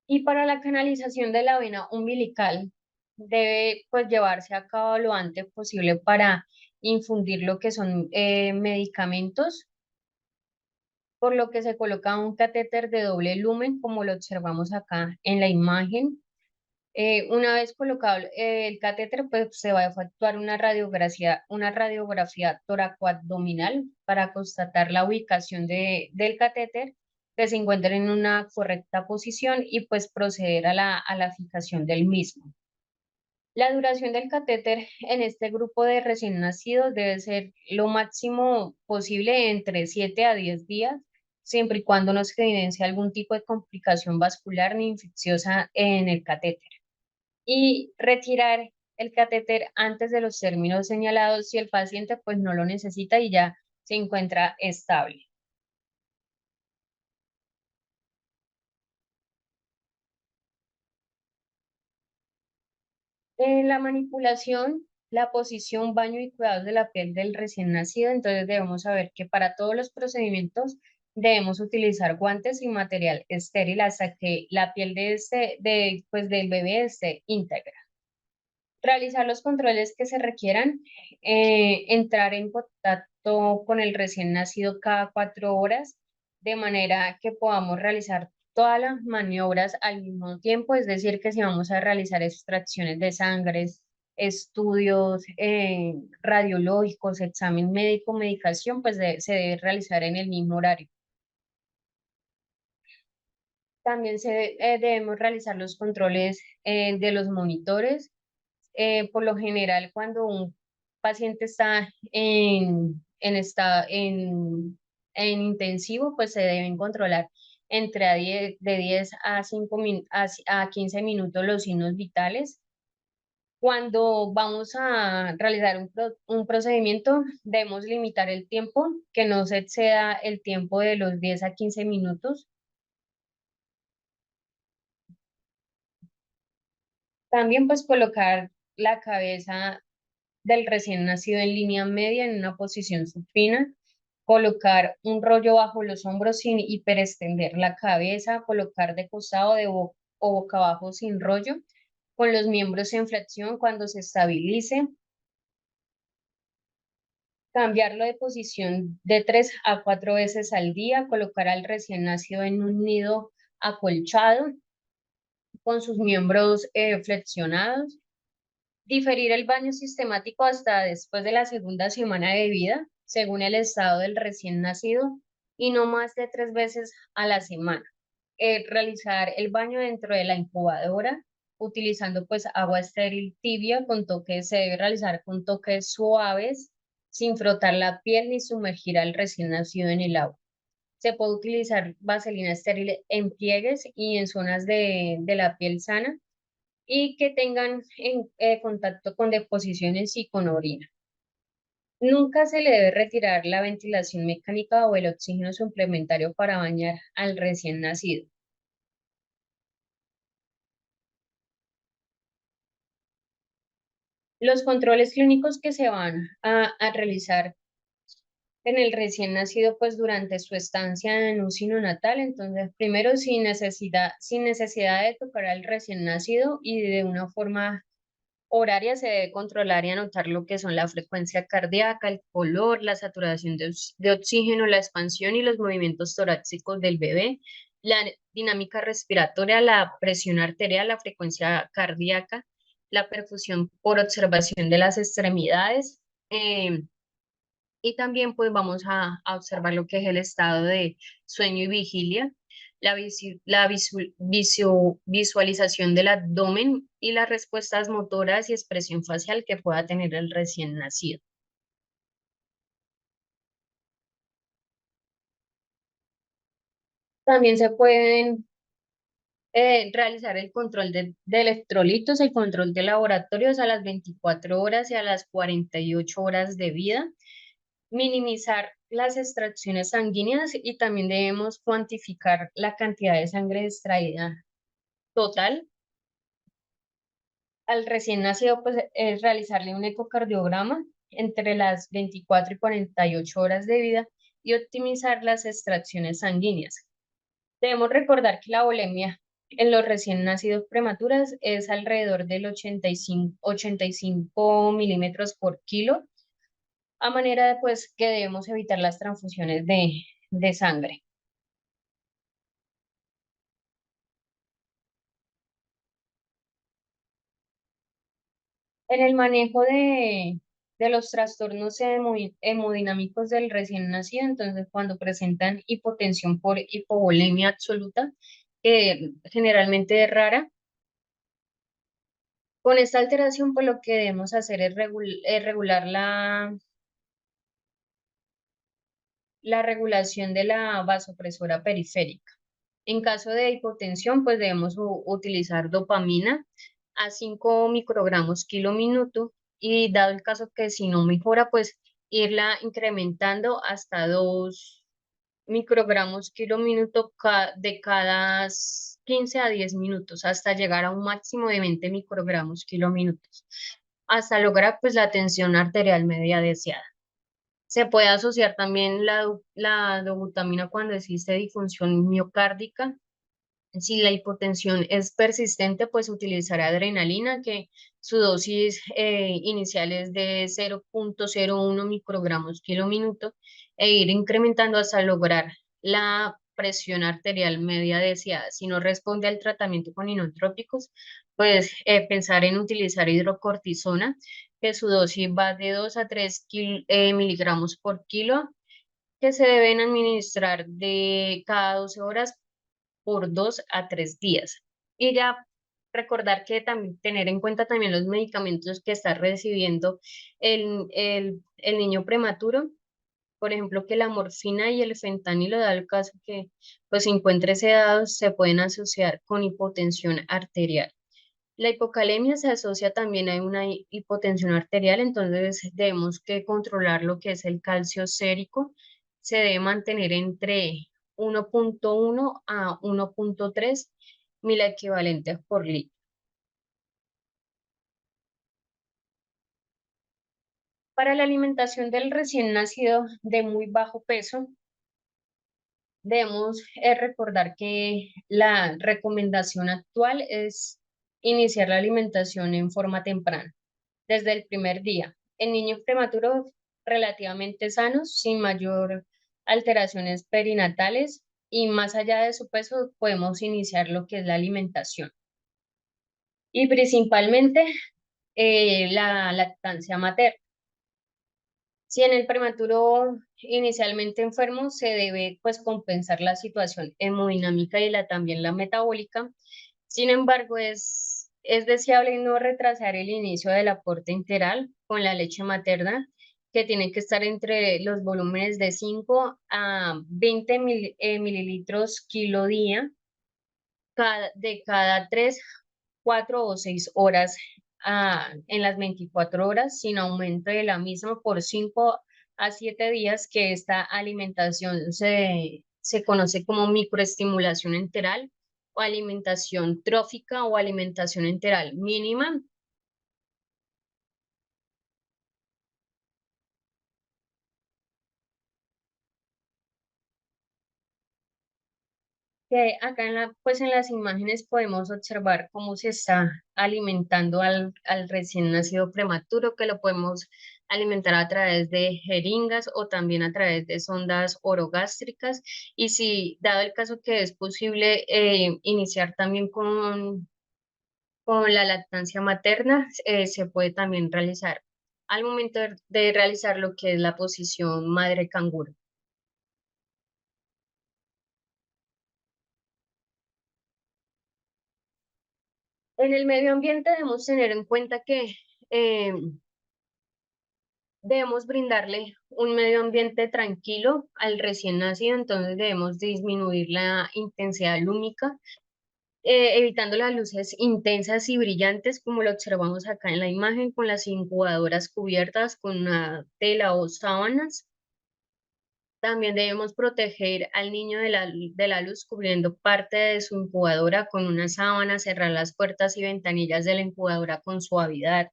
Y para la canalización de la vena umbilical debe pues llevarse a cabo lo antes posible para infundir lo que son medicamentos por lo que se coloca un catéter de doble lumen, como lo observamos acá en la imagen. Una vez colocado el catéter, pues se va a efectuar una radiografía toracoabdominal para constatar la ubicación del catéter, que se encuentre en una correcta posición y pues proceder a la fijación del mismo. La duración del catéter en este grupo de recién nacidos debe ser lo máximo posible entre 7 a 10 días, siempre y cuando no se evidencie algún tipo de complicación vascular ni infecciosa en el catéter. Y retirar el catéter antes de los términos señalados si el paciente pues no lo necesita y ya se encuentra estable. En la manipulación, la posición, baño y cuidados de la piel del recién nacido, entonces debemos saber que para todos los procedimientos debemos utilizar guantes y material estéril hasta que la piel pues, del bebé esté íntegra. Realizar los controles que se requieran, entrar en contacto con el recién nacido cada 4 horas, de manera que podamos realizar todas las maniobras al mismo tiempo, es decir, que si vamos a realizar extracciones de sangre, estudios radiológicos, examen médico, medicación, pues se debe realizar en el mismo horario. También debemos realizar los controles de los monitores. Por lo general, cuando un paciente está en intensivo, pues se deben controlar de 10 a, 15 minutos los signos vitales. Cuando vamos a realizar un procedimiento, debemos limitar el tiempo, que no se exceda el tiempo de los 10 a 15 minutos. También pues colocar la cabeza del recién nacido en línea media en una posición supina, colocar un rollo bajo los hombros sin hiperextender la cabeza, colocar de costado o boca abajo sin rollo, con los miembros en flexión cuando se estabilice, cambiarlo de posición de 3 a 4 veces al día, colocar al recién nacido en un nido acolchado con sus miembros flexionados. Diferir el baño sistemático hasta después de la segunda semana de vida, según el estado del recién nacido, y no más de 3 veces a la semana. Realizar el baño dentro de la incubadora, utilizando pues agua estéril tibia con toques, se debe realizar con toques suaves, sin frotar la piel ni sumergir al recién nacido en el agua. Se puede utilizar vaselina estéril en pliegues y en zonas de la piel sana y que tengan contacto con deposiciones y con orina. Nunca se le debe retirar la ventilación mecánica o el oxígeno suplementario para bañar al recién nacido. Los controles clínicos que se van a realizar en el recién nacido, pues durante su estancia en un sino natal, entonces primero sin necesidad de tocar al recién nacido y de una forma horaria se debe controlar y anotar lo que son la frecuencia cardíaca, el color, la saturación de oxígeno, la expansión y los movimientos torácicos del bebé, la dinámica respiratoria, la presión arterial, la frecuencia cardíaca, la perfusión por observación de las extremidades. Y también pues vamos a observar lo que es el estado de sueño y vigilia, visualización del abdomen y las respuestas motoras y expresión facial que pueda tener el recién nacido. También se pueden realizar el control de electrolitos, el control de laboratorios a las 24 horas y a las 48 horas de vida, minimizar las extracciones sanguíneas y también debemos cuantificar la cantidad de sangre extraída total. Al recién nacido, pues es realizarle un ecocardiograma entre las 24 y 48 horas de vida y optimizar las extracciones sanguíneas. Debemos recordar que la volemia en los recién nacidos prematuras es alrededor del 85 milímetros por kilo, a manera de pues que debemos evitar las transfusiones de sangre. En el manejo de los trastornos hemodinámicos del recién nacido, entonces cuando presentan hipotensión por hipovolemia absoluta, que generalmente es rara, con esta alteración, pues lo que debemos hacer es regular la regulación de la vasopresora periférica. En caso de hipotensión, pues debemos utilizar dopamina a 5 microgramos kilo minuto y dado el caso que si no mejora, pues irla incrementando hasta 2 microgramos kilo minuto de cada 15 a 10 minutos hasta llegar a un máximo de 20 microgramos kilo minutos hasta lograr pues la tensión arterial media deseada. Se puede asociar también la dobutamina cuando existe disfunción miocárdica. Si la hipotensión es persistente, pues utilizar adrenalina, que su dosis inicial es de 0,01 microgramos kilo minuto, e ir incrementando hasta lograr la presión arterial media deseada. Si no responde al tratamiento con inotrópicos, pues pensar en utilizar hidrocortisona, que su dosis va de 2 a 3 miligramos por kilo, que se deben administrar de cada 12 horas por 2 a 3 días. Y ya recordar que también tener en cuenta también los medicamentos que está recibiendo el niño prematuro. Por ejemplo, que la morfina y el fentanilo, dado el caso que pues se encuentre sedados, se pueden asociar con hipotensión arterial. La hipocalemia se asocia también a una hipotensión arterial, entonces debemos que controlar lo que es el calcio sérico. Se debe mantener entre 1,1 a 1,3 mil equivalentes por litro. Para la alimentación del recién nacido de muy bajo peso, debemos recordar que la recomendación actual es iniciar la alimentación en forma temprana desde el primer día. En niños prematuros relativamente sanos, sin mayor alteraciones perinatales y más allá de su peso, podemos iniciar lo que es la alimentación. Y principalmente la lactancia materna. Si en el prematuro inicialmente enfermo, se debe pues compensar la situación hemodinámica y también la metabólica. Sin embargo, es deseable no retrasar el inicio del aporte enteral con la leche materna, que tiene que estar entre los volúmenes de 5 a 20 mililitros kilo día, de cada 3, 4 o 6 horas en las 24 horas, sin aumento de la misma por 5 a 7 días, que esta alimentación se conoce como microestimulación enteral o alimentación trófica o alimentación enteral mínima. Que acá pues en las imágenes podemos observar cómo se está alimentando al recién nacido prematuro, que lo podemos alimentar a través de jeringas o también a través de sondas orogástricas. Y si, dado el caso que es posible iniciar también con la lactancia materna, se puede también realizar al momento de realizar lo que es la posición madre canguro. En el medio ambiente debemos tener en cuenta que eh, debemos brindarle un medio ambiente tranquilo al recién nacido, entonces debemos disminuir la intensidad lúmica, evitando las luces intensas y brillantes, como lo observamos acá en la imagen, con las incubadoras cubiertas con una tela o sábanas. También debemos proteger al niño de la luz cubriendo parte de su incubadora con una sábana, cerrar las puertas y ventanillas de la incubadora con suavidad.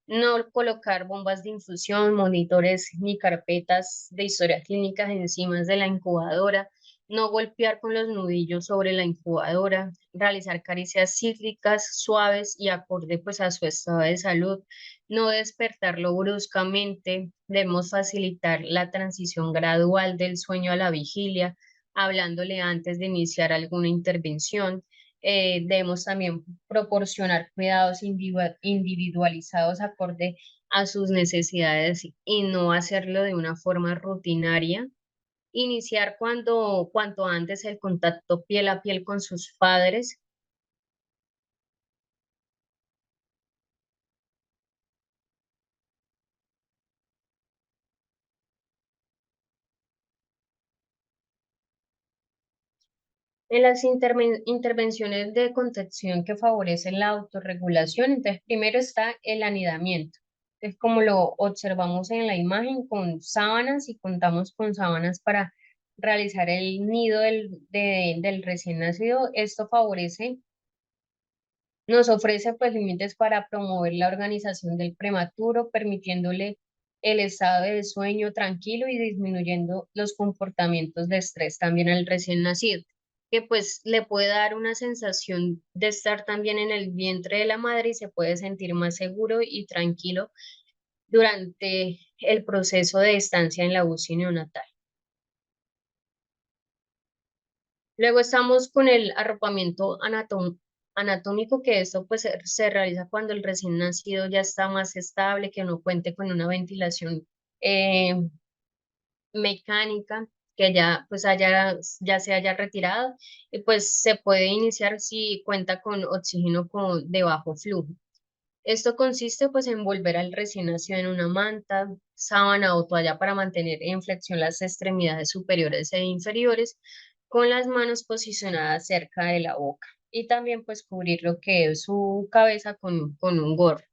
No colocar bombas de infusión, monitores ni carpetas de historias clínicas encima de la incubadora. No golpear con los nudillos sobre la incubadora. Realizar caricias cíclicas, suaves y acorde pues a su estado de salud. No despertarlo bruscamente. Debemos facilitar la transición gradual del sueño a la vigilia, hablándole antes de iniciar alguna intervención. Debemos también proporcionar cuidados individualizados acorde a sus necesidades y no hacerlo de una forma rutinaria. Iniciar cuanto antes el contacto piel a piel con sus padres. En las intervenciones de contención que favorecen la autorregulación, entonces primero está el anidamiento. Es como lo observamos en la imagen con sábanas y contamos con sábanas para realizar el nido del recién nacido. Esto favorece, nos ofrece pues límites para promover la organización del prematuro, permitiéndole el estado de sueño tranquilo y disminuyendo los comportamientos de estrés también al recién nacido, que pues le puede dar una sensación de estar también en el vientre de la madre y se puede sentir más seguro y tranquilo durante el proceso de estancia en la UCI neonatal. Luego estamos con el arropamiento anatómico, que esto pues se realiza cuando el recién nacido ya está más estable, que no cuente con una ventilación eh, mecánica, que ya pues ya se haya retirado, y pues se puede iniciar si cuenta con oxígeno de bajo flujo. Esto consiste pues en envolver al recién nacido en una manta, sábana o toalla para mantener en flexión las extremidades superiores e inferiores, con las manos posicionadas cerca de la boca, y también pues cubrir lo que es su cabeza con un gorro.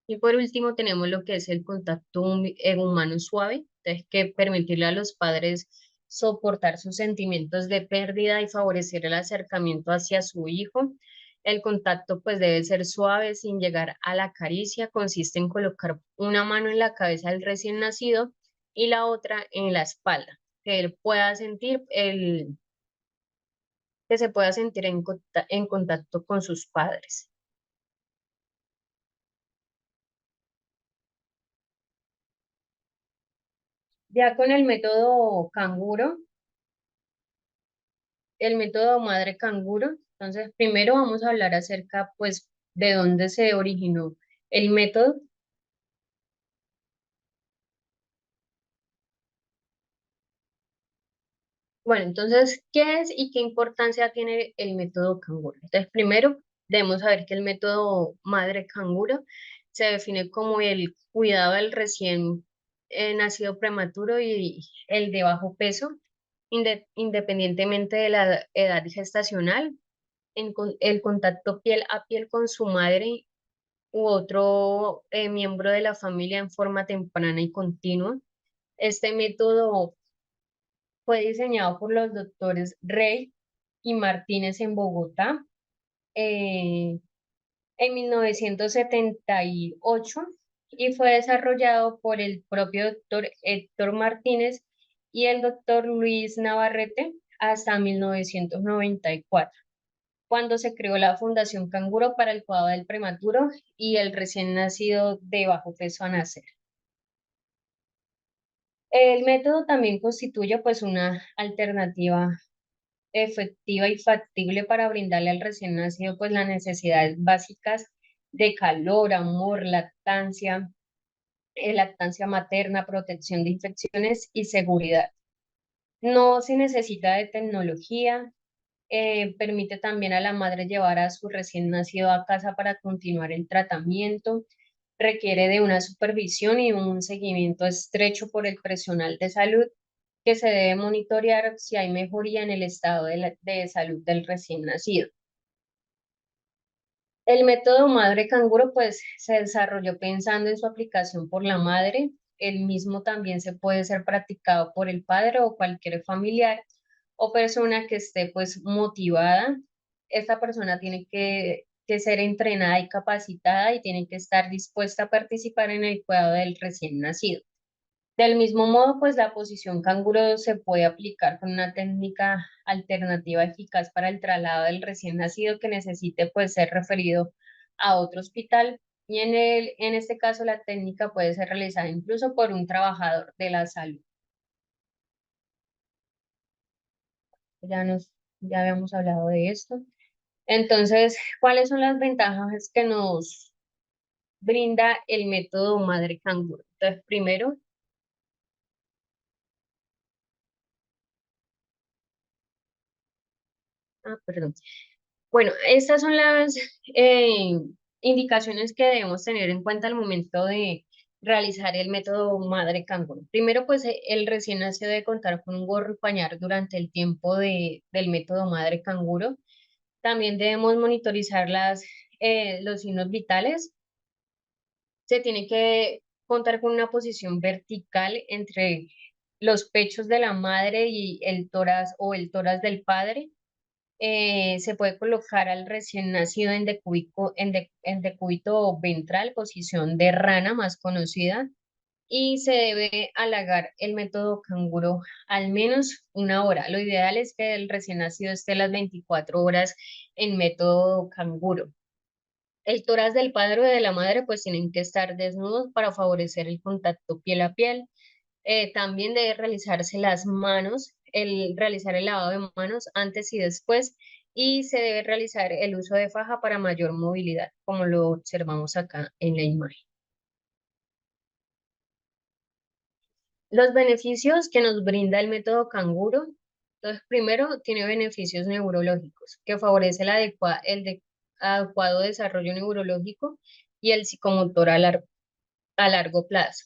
Y por último tenemos lo que es el contacto humano suave, entonces que permitirle a los padres soportar sus sentimientos de pérdida y favorecer el acercamiento hacia su hijo. El contacto pues debe ser suave sin llegar a la caricia. Consiste en colocar una mano en la cabeza del recién nacido y la otra en la espalda, que él pueda sentir que se pueda sentir en contacto con sus padres. Ya con el método madre canguro. Entonces, primero vamos a hablar acerca, pues, de dónde se originó el método. Bueno, entonces, ¿qué es y qué importancia tiene el método canguro? Entonces, primero debemos saber que el método madre canguro se define como el cuidado del recién nacido prematuro y el de bajo peso, independientemente de la edad gestacional, el contacto piel a piel con su madre u otro miembro de la familia en forma temprana y continua. Este método fue diseñado por los doctores Rey y Martínez en Bogotá eh, en 1978 y fue desarrollado por el propio doctor Héctor Martínez y el doctor Luis Navarrete hasta 1994, cuando se creó la Fundación Canguro para el cuidado del prematuro y el recién nacido de bajo peso a nacer. El método también constituye pues una alternativa efectiva y factible para brindarle al recién nacido pues las necesidades básicas de calor, amor, lactancia materna, protección de infecciones y seguridad. No se necesita de tecnología, permite también a la madre llevar a su recién nacido a casa para continuar el tratamiento, requiere de una supervisión y un seguimiento estrecho por el personal de salud, que se debe monitorear si hay mejoría en el estado de salud del recién nacido. El método madre canguro pues se desarrolló pensando en su aplicación por la madre. El mismo también se puede ser practicado por el padre o cualquier familiar o persona que esté pues motivada. Esta persona tiene que ser entrenada y capacitada y tiene que estar dispuesta a participar en el cuidado del recién nacido. Del mismo modo, pues la posición canguro se puede aplicar con una técnica alternativa eficaz para el traslado del recién nacido que necesite pues ser referido a otro hospital, y en este caso la técnica puede ser realizada incluso por un trabajador de la salud. Ya nos, ya habíamos hablado de esto. Entonces, ¿cuáles son las ventajas que nos brinda el método madre canguro? Entonces, primero, perdón. Bueno, estas son las eh, indicaciones que debemos tener en cuenta al momento de realizar el método madre canguro. Primero, pues el recién nacido debe contar con un gorro y pañal durante el tiempo del método madre canguro. También debemos monitorizar los signos vitales. Se tiene que contar con una posición vertical entre los pechos de la madre y el tórax o el tórax del padre. Se puede colocar al recién nacido en decúbito ventral, posición de rana más conocida, y se debe halagar el método canguro al menos una hora. Lo ideal es que el recién nacido esté las 24 horas en método canguro. El tórax del padre o de la madre pues tienen que estar desnudos para favorecer el contacto piel a piel. También debe realizarse las manos, realizar el lavado de manos antes y después, y se debe realizar el uso de faja para mayor movilidad, como lo observamos acá en la imagen. Los beneficios que nos brinda el método canguro, entonces primero tiene beneficios neurológicos, que favorece adecuado desarrollo neurológico y el psicomotor a largo plazo.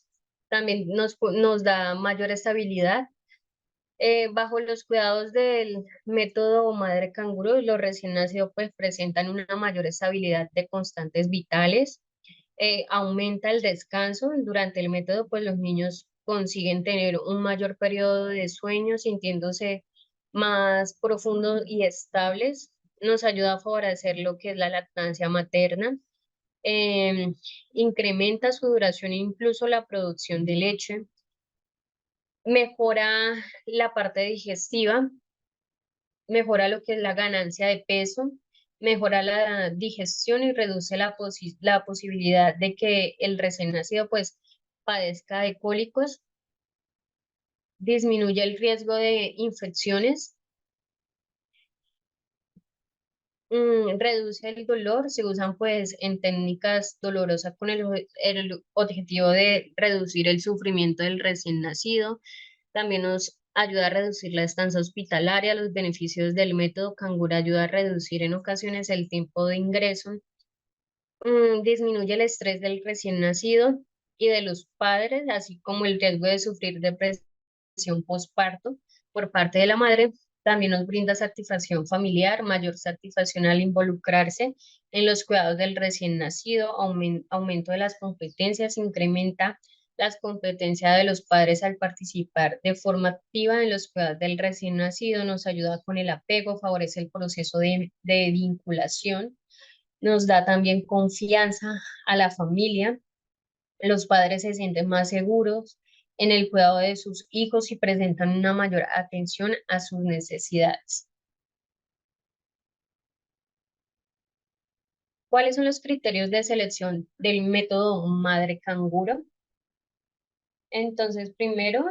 También nos da mayor estabilidad. Bajo los cuidados del método madre canguro, los recién nacidos pues presentan una mayor estabilidad de constantes vitales. Aumenta el descanso. Durante el método pues los niños consiguen tener un mayor periodo de sueño, sintiéndose más profundos y estables. Nos ayuda a favorecer lo que es la lactancia materna. Em, Incrementa su duración e incluso la producción de leche. Mejora la parte digestiva, mejora lo que es la ganancia de peso, mejora la digestión y reduce la posibilidad de que el recién nacido pues padezca de cólicos, disminuye el riesgo de infecciones, reduce el dolor. Se usan pues en técnicas dolorosas con el objetivo de reducir el sufrimiento del recién nacido. También nos ayuda a reducir la estancia hospitalaria. Los beneficios del método canguro ayuda a reducir en ocasiones el tiempo de ingreso. Disminuye el estrés del recién nacido y de los padres, así como el riesgo de sufrir depresión postparto por parte de la madre. También nos brinda satisfacción familiar, mayor satisfacción al involucrarse en los cuidados del recién nacido, aumento de las competencias, incrementa las competencias de los padres al participar de forma activa en los cuidados del recién nacido, nos ayuda con el apego, favorece el proceso de vinculación, nos da también confianza a la familia. Los padres se sienten más seguros en el cuidado de sus hijos y presentan una mayor atención a sus necesidades. ¿Cuáles son los criterios de selección del método madre canguro? Entonces, primero,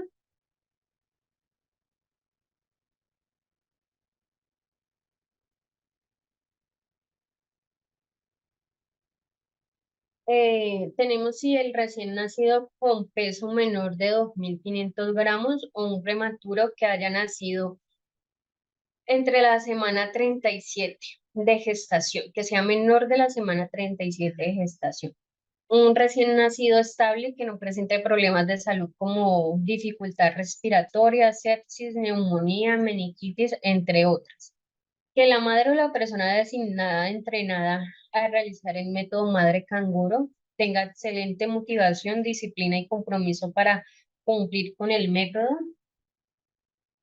tenemos si el recién nacido con peso menor de 2.500 gramos o un prematuro que haya nacido entre la semana 37 de gestación, que sea menor de la semana 37 de gestación. Un recién nacido estable que no presente problemas de salud como dificultad respiratoria, sepsis, neumonía, meningitis, entre otras. Que la madre o la persona designada, entrenada a realizar el método madre canguro tenga excelente motivación, disciplina y compromiso para cumplir con el método,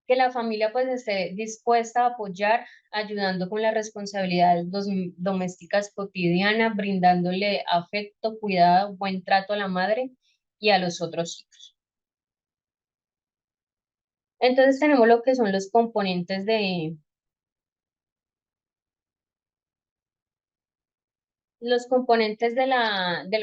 que la familia pues esté dispuesta a apoyar, ayudando con las responsabilidades domésticas cotidianas, brindándole afecto, cuidado, buen trato a la madre y a los otros hijos. Entonces tenemos lo que son los componentes del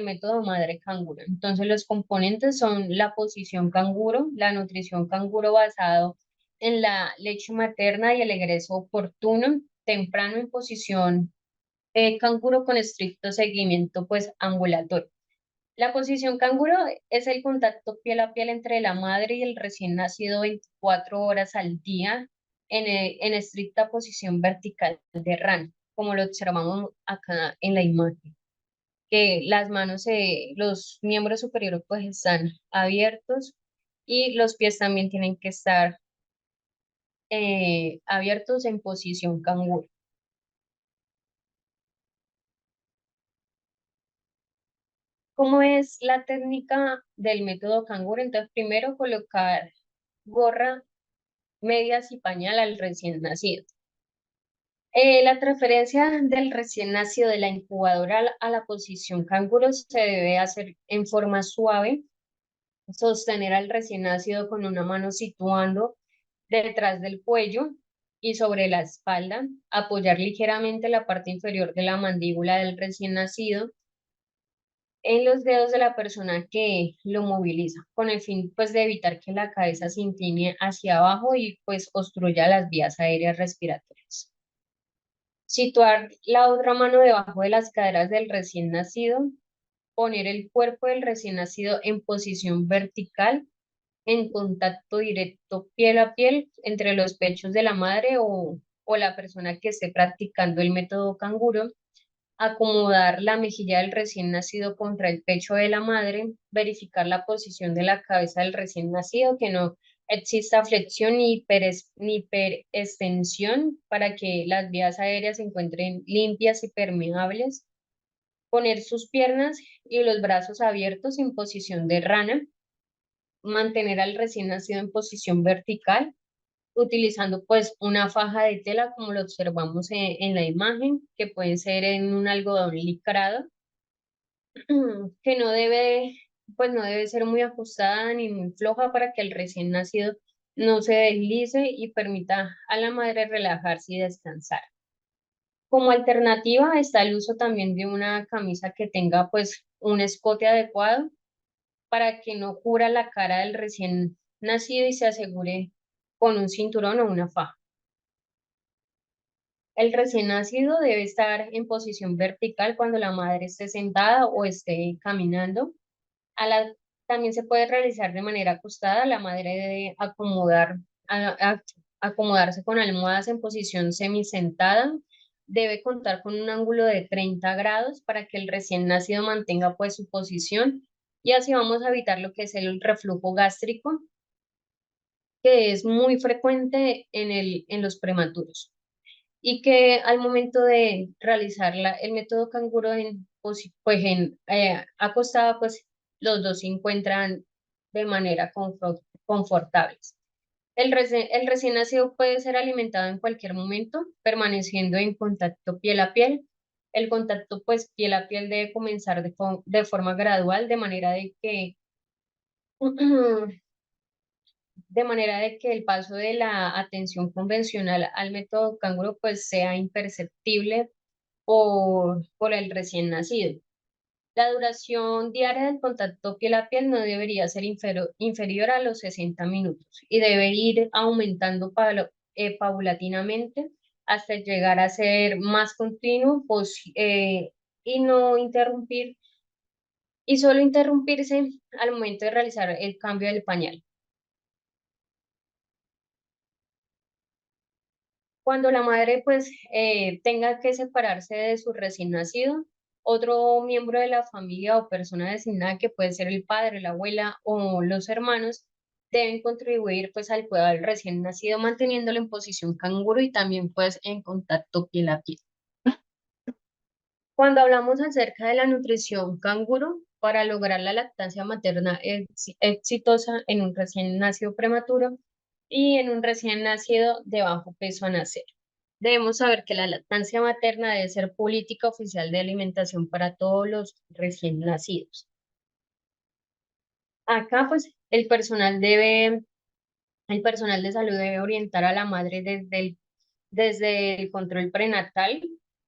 método madre canguro. Entonces, los componentes son la posición canguro, la nutrición canguro basado en la leche materna y el egreso oportuno, temprano en posición canguro con estricto seguimiento pues ambulatorio. La posición canguro es el contacto piel a piel entre la madre y el recién nacido 24 horas al día en estricta posición vertical de rana, como lo observamos acá en la imagen, que las manos, los miembros superiores pues están abiertos y los pies también tienen que estar abiertos en posición canguro. ¿Cómo es la técnica del método canguro? Entonces, primero colocar gorra, medias y pañal al recién nacido. La transferencia del recién nacido de la incubadora a la posición canguro se debe hacer en forma suave, sostener al recién nacido con una mano situando detrás del cuello y sobre la espalda, apoyar ligeramente la parte inferior de la mandíbula del recién nacido en los dedos de la persona que lo moviliza, con el fin pues de evitar que la cabeza se incline hacia abajo y pues obstruya las vías aéreas respiratorias. Situar la otra mano debajo de las caderas del recién nacido, poner el cuerpo del recién nacido en posición vertical, en contacto directo piel a piel entre los pechos de la madre o la persona que esté practicando el método canguro, acomodar la mejilla del recién nacido contra el pecho de la madre, verificar la posición de la cabeza del recién nacido, que no exista flexión ni hiperextensión para que las vías aéreas se encuentren limpias y permeables, poner sus piernas y los brazos abiertos en posición de rana, mantener al recién nacido en posición vertical, utilizando pues una faja de tela como lo observamos en la imagen, que puede ser en un algodón licrado, que no debe, pues no debe ser muy ajustada ni muy floja para que el recién nacido no se deslice y permita a la madre relajarse y descansar. Como alternativa está el uso también de una camisa que tenga pues un escote adecuado para que no cubra la cara del recién nacido y se asegure con un cinturón o una faja. El recién nacido debe estar en posición vertical cuando la madre esté sentada o esté caminando. A la, También se puede realizar de manera acostada. La madre debe acomodarse con almohadas en posición semisentada. Debe contar con un ángulo de 30 grados para que el recién nacido mantenga pues su posición y así vamos a evitar lo que es el reflujo gástrico, que es muy frecuente en los prematuros y que al momento de realizar el método canguro acostada, pues los dos se encuentran de manera confortables. El recién nacido puede ser alimentado en cualquier momento, permaneciendo en contacto piel a piel. El contacto, pues, piel a piel debe comenzar de forma gradual, de manera de que el paso de la atención convencional al método canguro, pues, sea imperceptible por el recién nacido. La duración diaria del contacto piel a piel no debería ser inferior a los 60 minutos y debe ir aumentando paulatinamente hasta llegar a ser más continuo y no interrumpir y solo interrumpirse al momento de realizar el cambio del pañal. Cuando la madre pues tenga que separarse de su recién nacido, otro miembro de la familia o persona designada, que puede ser el padre, la abuela o los hermanos, deben contribuir pues al cuidado del recién nacido manteniéndolo en posición canguro y también pues en contacto piel a piel. Cuando hablamos acerca de la nutrición canguro, para lograr la lactancia materna exitosa en un recién nacido prematuro y en un recién nacido de bajo peso a nacer, debemos saber que la lactancia materna debe ser política oficial de alimentación para todos los recién nacidos. Acá, pues, el personal de salud debe orientar a la madre desde el control prenatal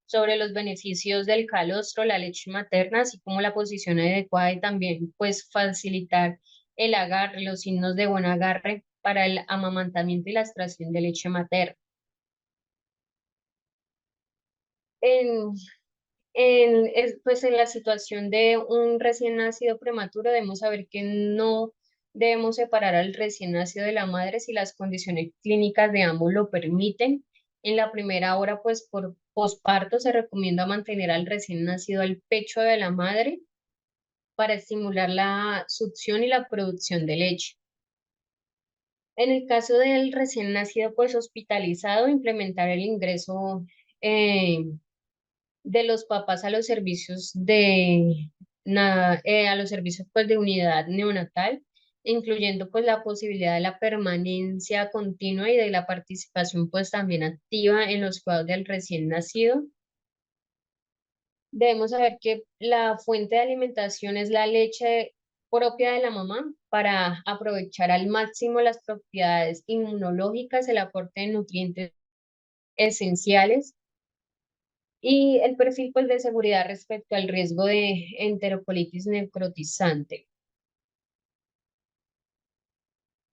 sobre los beneficios del calostro, la leche materna, así como la posición adecuada y también, pues, facilitar el agarre, los signos de buen agarre para el amamantamiento y la extracción de leche materna. pues en la situación de un recién nacido prematuro debemos saber que no debemos separar al recién nacido de la madre si las condiciones clínicas de ambos lo permiten. En la primera hora, pues por posparto se recomienda mantener al recién nacido al pecho de la madre para estimular la succión y la producción de leche. En el caso del recién nacido, pues hospitalizado, implementar el ingreso eh, de los papás a los servicios a los servicios pues de unidad neonatal, incluyendo pues la posibilidad de la permanencia continua y de la participación pues también activa en los cuidados del recién nacido. Debemos saber que la fuente de alimentación es la leche propia de la mamá para aprovechar al máximo las propiedades inmunológicas, el aporte de nutrientes esenciales y el perfil pues, de seguridad respecto al riesgo de enterocolitis necrotizante.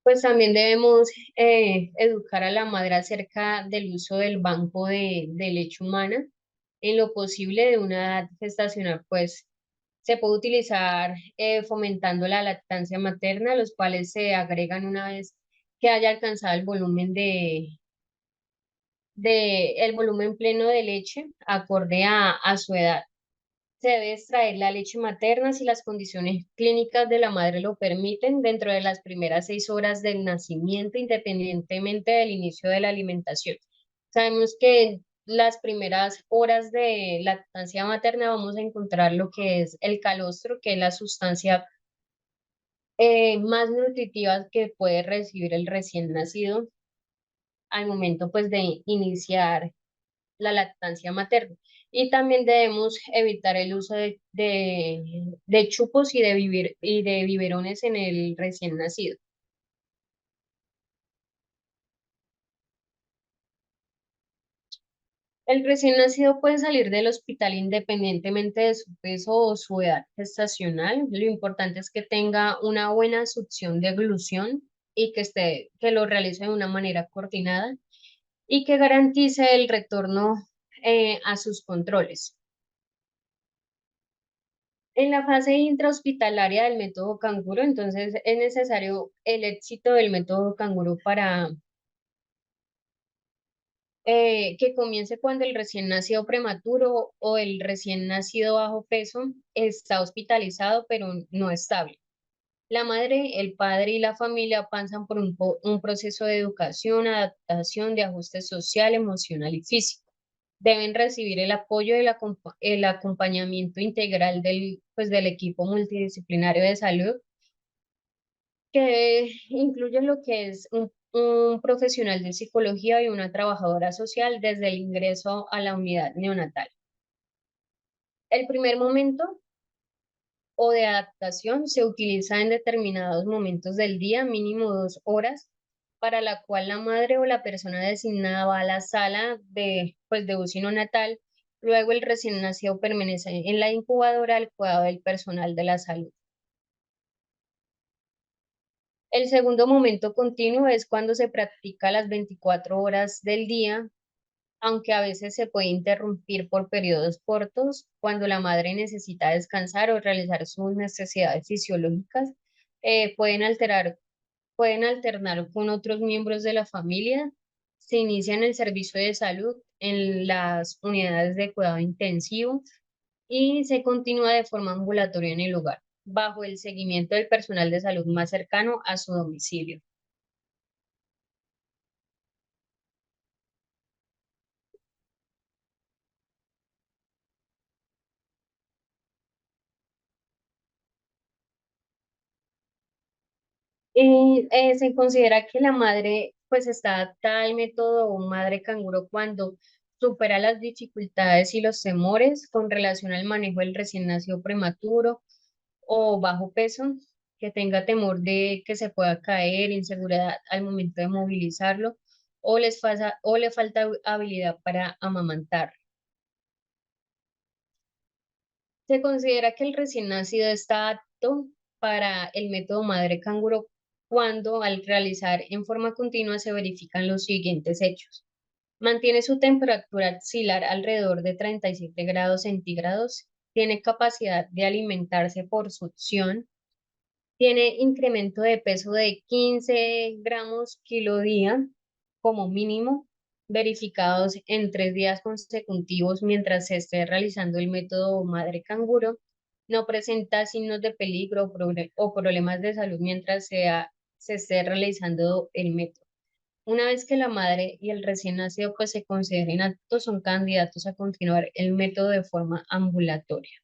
Pues también debemos educar a la madre acerca del uso del banco de leche humana. En lo posible de una edad gestacional, pues se puede utilizar fomentando la lactancia materna, los cuales se agregan una vez que haya alcanzado el volumen el volumen pleno de leche acorde a su edad. Se debe extraer la leche materna si las condiciones clínicas de la madre lo permiten dentro de las primeras 6 horas del nacimiento, independientemente del inicio de la alimentación. Sabemos que en las primeras horas de lactancia materna vamos a encontrar lo que es el calostro, que es la sustancia más nutritiva que puede recibir el recién nacido al momento pues de iniciar la lactancia materna. Y también debemos evitar el uso de chupos y de biberones en el recién nacido. El recién nacido puede salir del hospital independientemente de su peso o su edad gestacional. Lo importante es que tenga una buena succión de glución y que lo realice de una manera coordinada y que garantice el retorno a sus controles. En la fase intrahospitalaria del método canguro, entonces es necesario el éxito del método canguro para que comience cuando el recién nacido prematuro o el recién nacido bajo peso está hospitalizado pero no estable. La madre, el padre y la familia pasan por un proceso de educación, adaptación, de ajuste social, emocional y físico. Deben recibir el apoyo y el acompañamiento integral del equipo multidisciplinario de salud que incluye lo que es un profesional de psicología y una trabajadora social desde el ingreso a la unidad neonatal. El primer momento o de adaptación se utiliza en determinados momentos del día, mínimo 2 horas, para la cual la madre o la persona designada va a la sala de UCI neonatal. Luego el recién nacido permanece en la incubadora al cuidado del personal de la salud. El segundo momento continuo es cuando se practica las 24 horas del día, aunque a veces se puede interrumpir por periodos cortos cuando la madre necesita descansar o realizar sus necesidades fisiológicas. Pueden pueden alternar con otros miembros de la familia. Se inicia en el servicio de salud, en las unidades de cuidado intensivo y se continúa de forma ambulatoria en el hogar, bajo el seguimiento del personal de salud más cercano a su domicilio. Y se considera que la madre pues está adaptada al método madre canguro cuando supera las dificultades y los temores con relación al manejo del recién nacido prematuro o bajo peso, que tenga temor de que se pueda caer, inseguridad al momento de movilizarlo o le falta habilidad para amamantar. Se considera que el recién nacido está apto para el método madre canguro cuando al realizar en forma continua se verifican los siguientes hechos. Mantiene su temperatura axilar alrededor de 37 grados centígrados, tiene capacidad de alimentarse por succión, tiene incremento de peso de 15 gramos kilo día como mínimo, verificados en 3 días consecutivos mientras se esté realizando el método madre canguro. No presenta signos de peligro o problemas de salud mientras se esté realizando el método. Una vez que la madre y el recién nacido pues se consideren aptos, son candidatos a continuar el método de forma ambulatoria.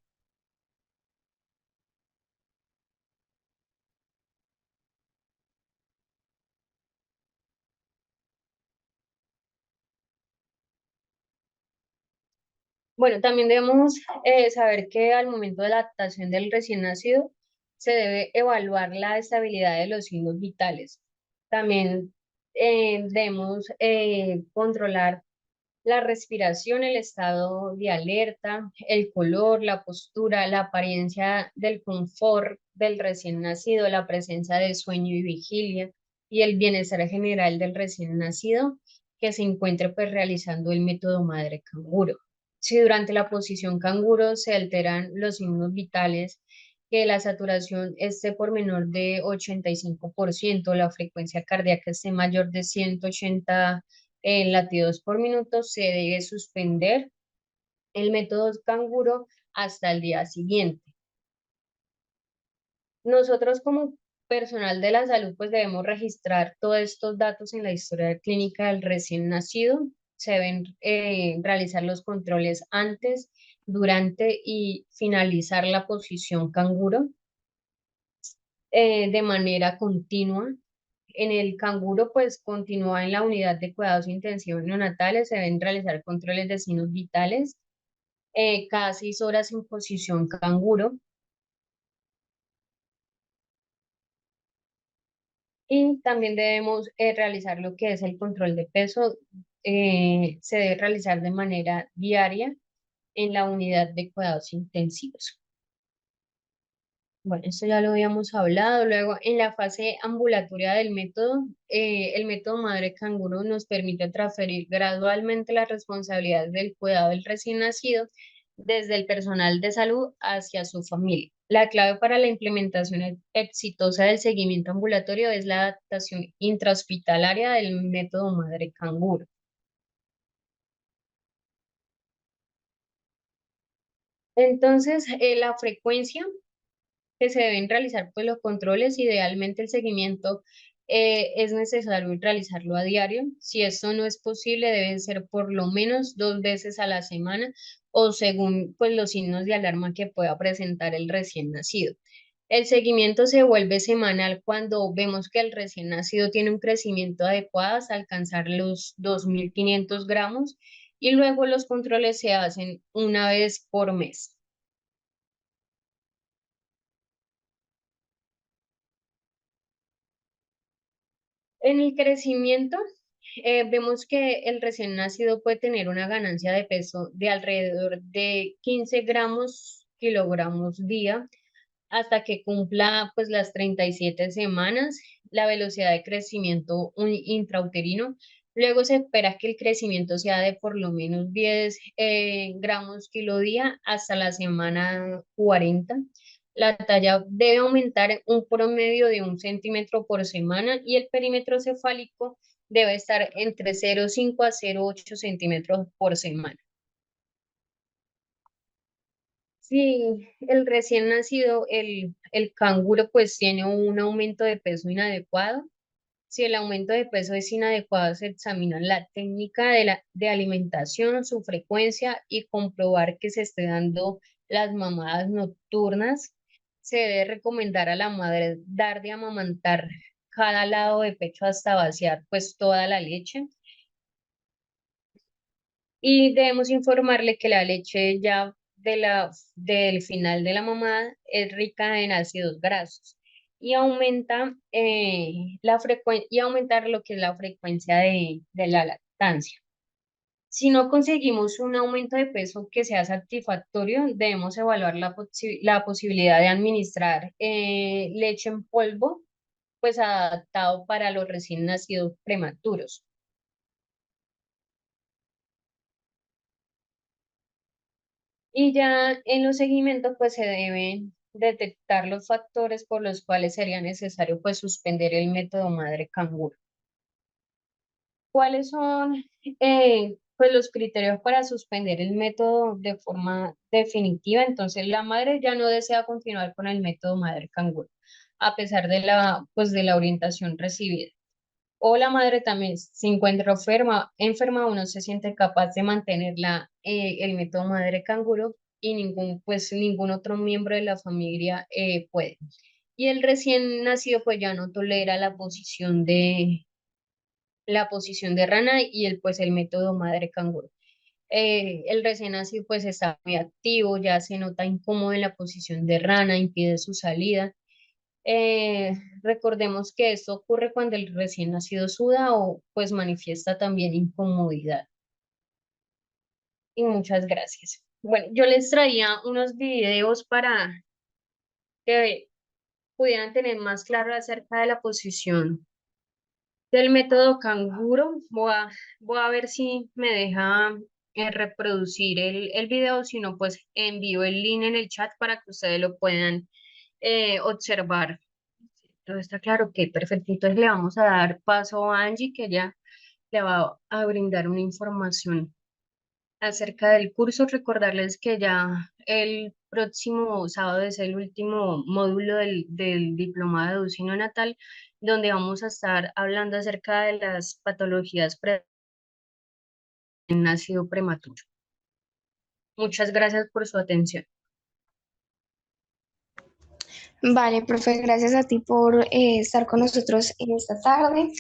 Bueno, también debemos saber que al momento de la adaptación del recién nacido se debe evaluar la estabilidad de los signos vitales. También debemos controlar la respiración, el estado de alerta, el color, la postura, la apariencia del confort del recién nacido, la presencia de sueño y vigilia y el bienestar general del recién nacido que se encuentre pues realizando el método madre canguro. Si durante la posición canguro se alteran los signos vitales, que la saturación esté por menor de 85%, la frecuencia cardíaca esté mayor de 180 latidos por minuto, se debe suspender el método canguro hasta el día siguiente. Nosotros como personal de la salud pues debemos registrar todos estos datos en la historia clínica del recién nacido. Se deben realizar los controles antes, durante y finalizar la posición canguro de manera continua. En el canguro, pues continúa en la unidad de cuidados intensivos neonatales, se deben realizar controles de signos vitales cada 6 horas en posición canguro y también debemos realizar lo que es el control de peso. Se debe realizar de manera diaria en la unidad de cuidados intensivos. Bueno, esto ya lo habíamos hablado. Luego, en la fase ambulatoria del método, el método madre canguro nos permite transferir gradualmente la responsabilidad del cuidado del recién nacido desde el personal de salud hacia su familia. La clave para la implementación exitosa del seguimiento ambulatorio es la adaptación intrahospitalaria del método madre canguro. Entonces, la frecuencia que se deben realizar pues los controles, idealmente el seguimiento es necesario realizarlo a diario. Si esto no es posible, deben ser por lo menos 2 veces a la semana o según pues los signos de alarma que pueda presentar el recién nacido. El seguimiento se vuelve semanal cuando vemos que el recién nacido tiene un crecimiento adecuado hasta alcanzar los 2.500 gramos y luego los controles se hacen una vez por mes. En el crecimiento, vemos que el recién nacido puede tener una ganancia de peso de alrededor de 15 gramos kilogramos día hasta que cumpla pues las 37 semanas, la velocidad de crecimiento intrauterino. Luego se espera que el crecimiento sea de por lo menos 10 gramos kilo día hasta la semana 40. La talla debe aumentar un promedio de 1 centímetro por semana y el perímetro cefálico debe estar entre 0,5 a 0,8 centímetros por semana. Si el recién nacido, el canguro, pues tiene un aumento de peso inadecuado. Si el aumento de peso es inadecuado, se examina la técnica de alimentación, su frecuencia y comprobar que se esté dando las mamadas nocturnas. Se debe recomendar a la madre dar de amamantar cada lado de pecho hasta vaciar pues toda la leche. Y debemos informarle que la leche ya del final de la mamada es rica en ácidos grasos y aumenta y aumentar lo que es la frecuencia de la lactancia. Si no conseguimos un aumento de peso que sea satisfactorio, debemos evaluar la posibilidad de administrar leche en polvo, pues adaptado para los recién nacidos prematuros. Y ya en los seguimientos pues se deben detectar los factores por los cuales sería necesario pues suspender el método madre canguro. ¿Cuáles son pues los criterios para suspender el método de forma definitiva? Entonces la madre ya no desea continuar con el método madre canguro a pesar de la orientación recibida. O la madre también se encuentra enferma o no se siente capaz de mantener el método madre canguro y ningún otro miembro de la familia puede. Y el recién nacido pues ya no tolera la posición de rana y el método madre canguro. El recién nacido pues está muy activo, ya se nota incómodo en la posición de rana, impide su salida. Eh, Recordemos que esto ocurre cuando el recién nacido suda o pues manifiesta también incomodidad. Y muchas gracias. Bueno, yo les traía unos videos para que pudieran tener más claro acerca de la posición del método canguro. Voy a ver si me deja reproducir el video, si no, pues envío el link en el chat para que ustedes lo puedan observar. Todo está claro, ok, perfecto. Entonces le vamos a dar paso a Angie, que ella le va a brindar una información acerca del curso. Recordarles que ya el próximo sábado es el último módulo del diplomado de educación natal, donde vamos a estar hablando acerca de las patologías en nacido prematuro. Muchas gracias por su atención. Vale, profe, gracias a ti por estar con nosotros en esta tarde.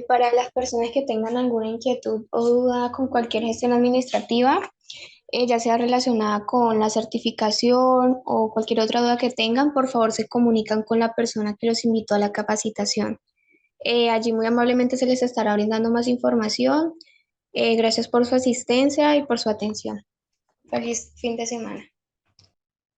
Para las personas que tengan alguna inquietud o duda con cualquier gestión administrativa, ya sea relacionada con la certificación o cualquier otra duda que tengan, por favor se comunican con la persona que los invitó a la capacitación. Allí muy amablemente se les estará brindando más información. Gracias por su asistencia y por su atención. Feliz fin de semana.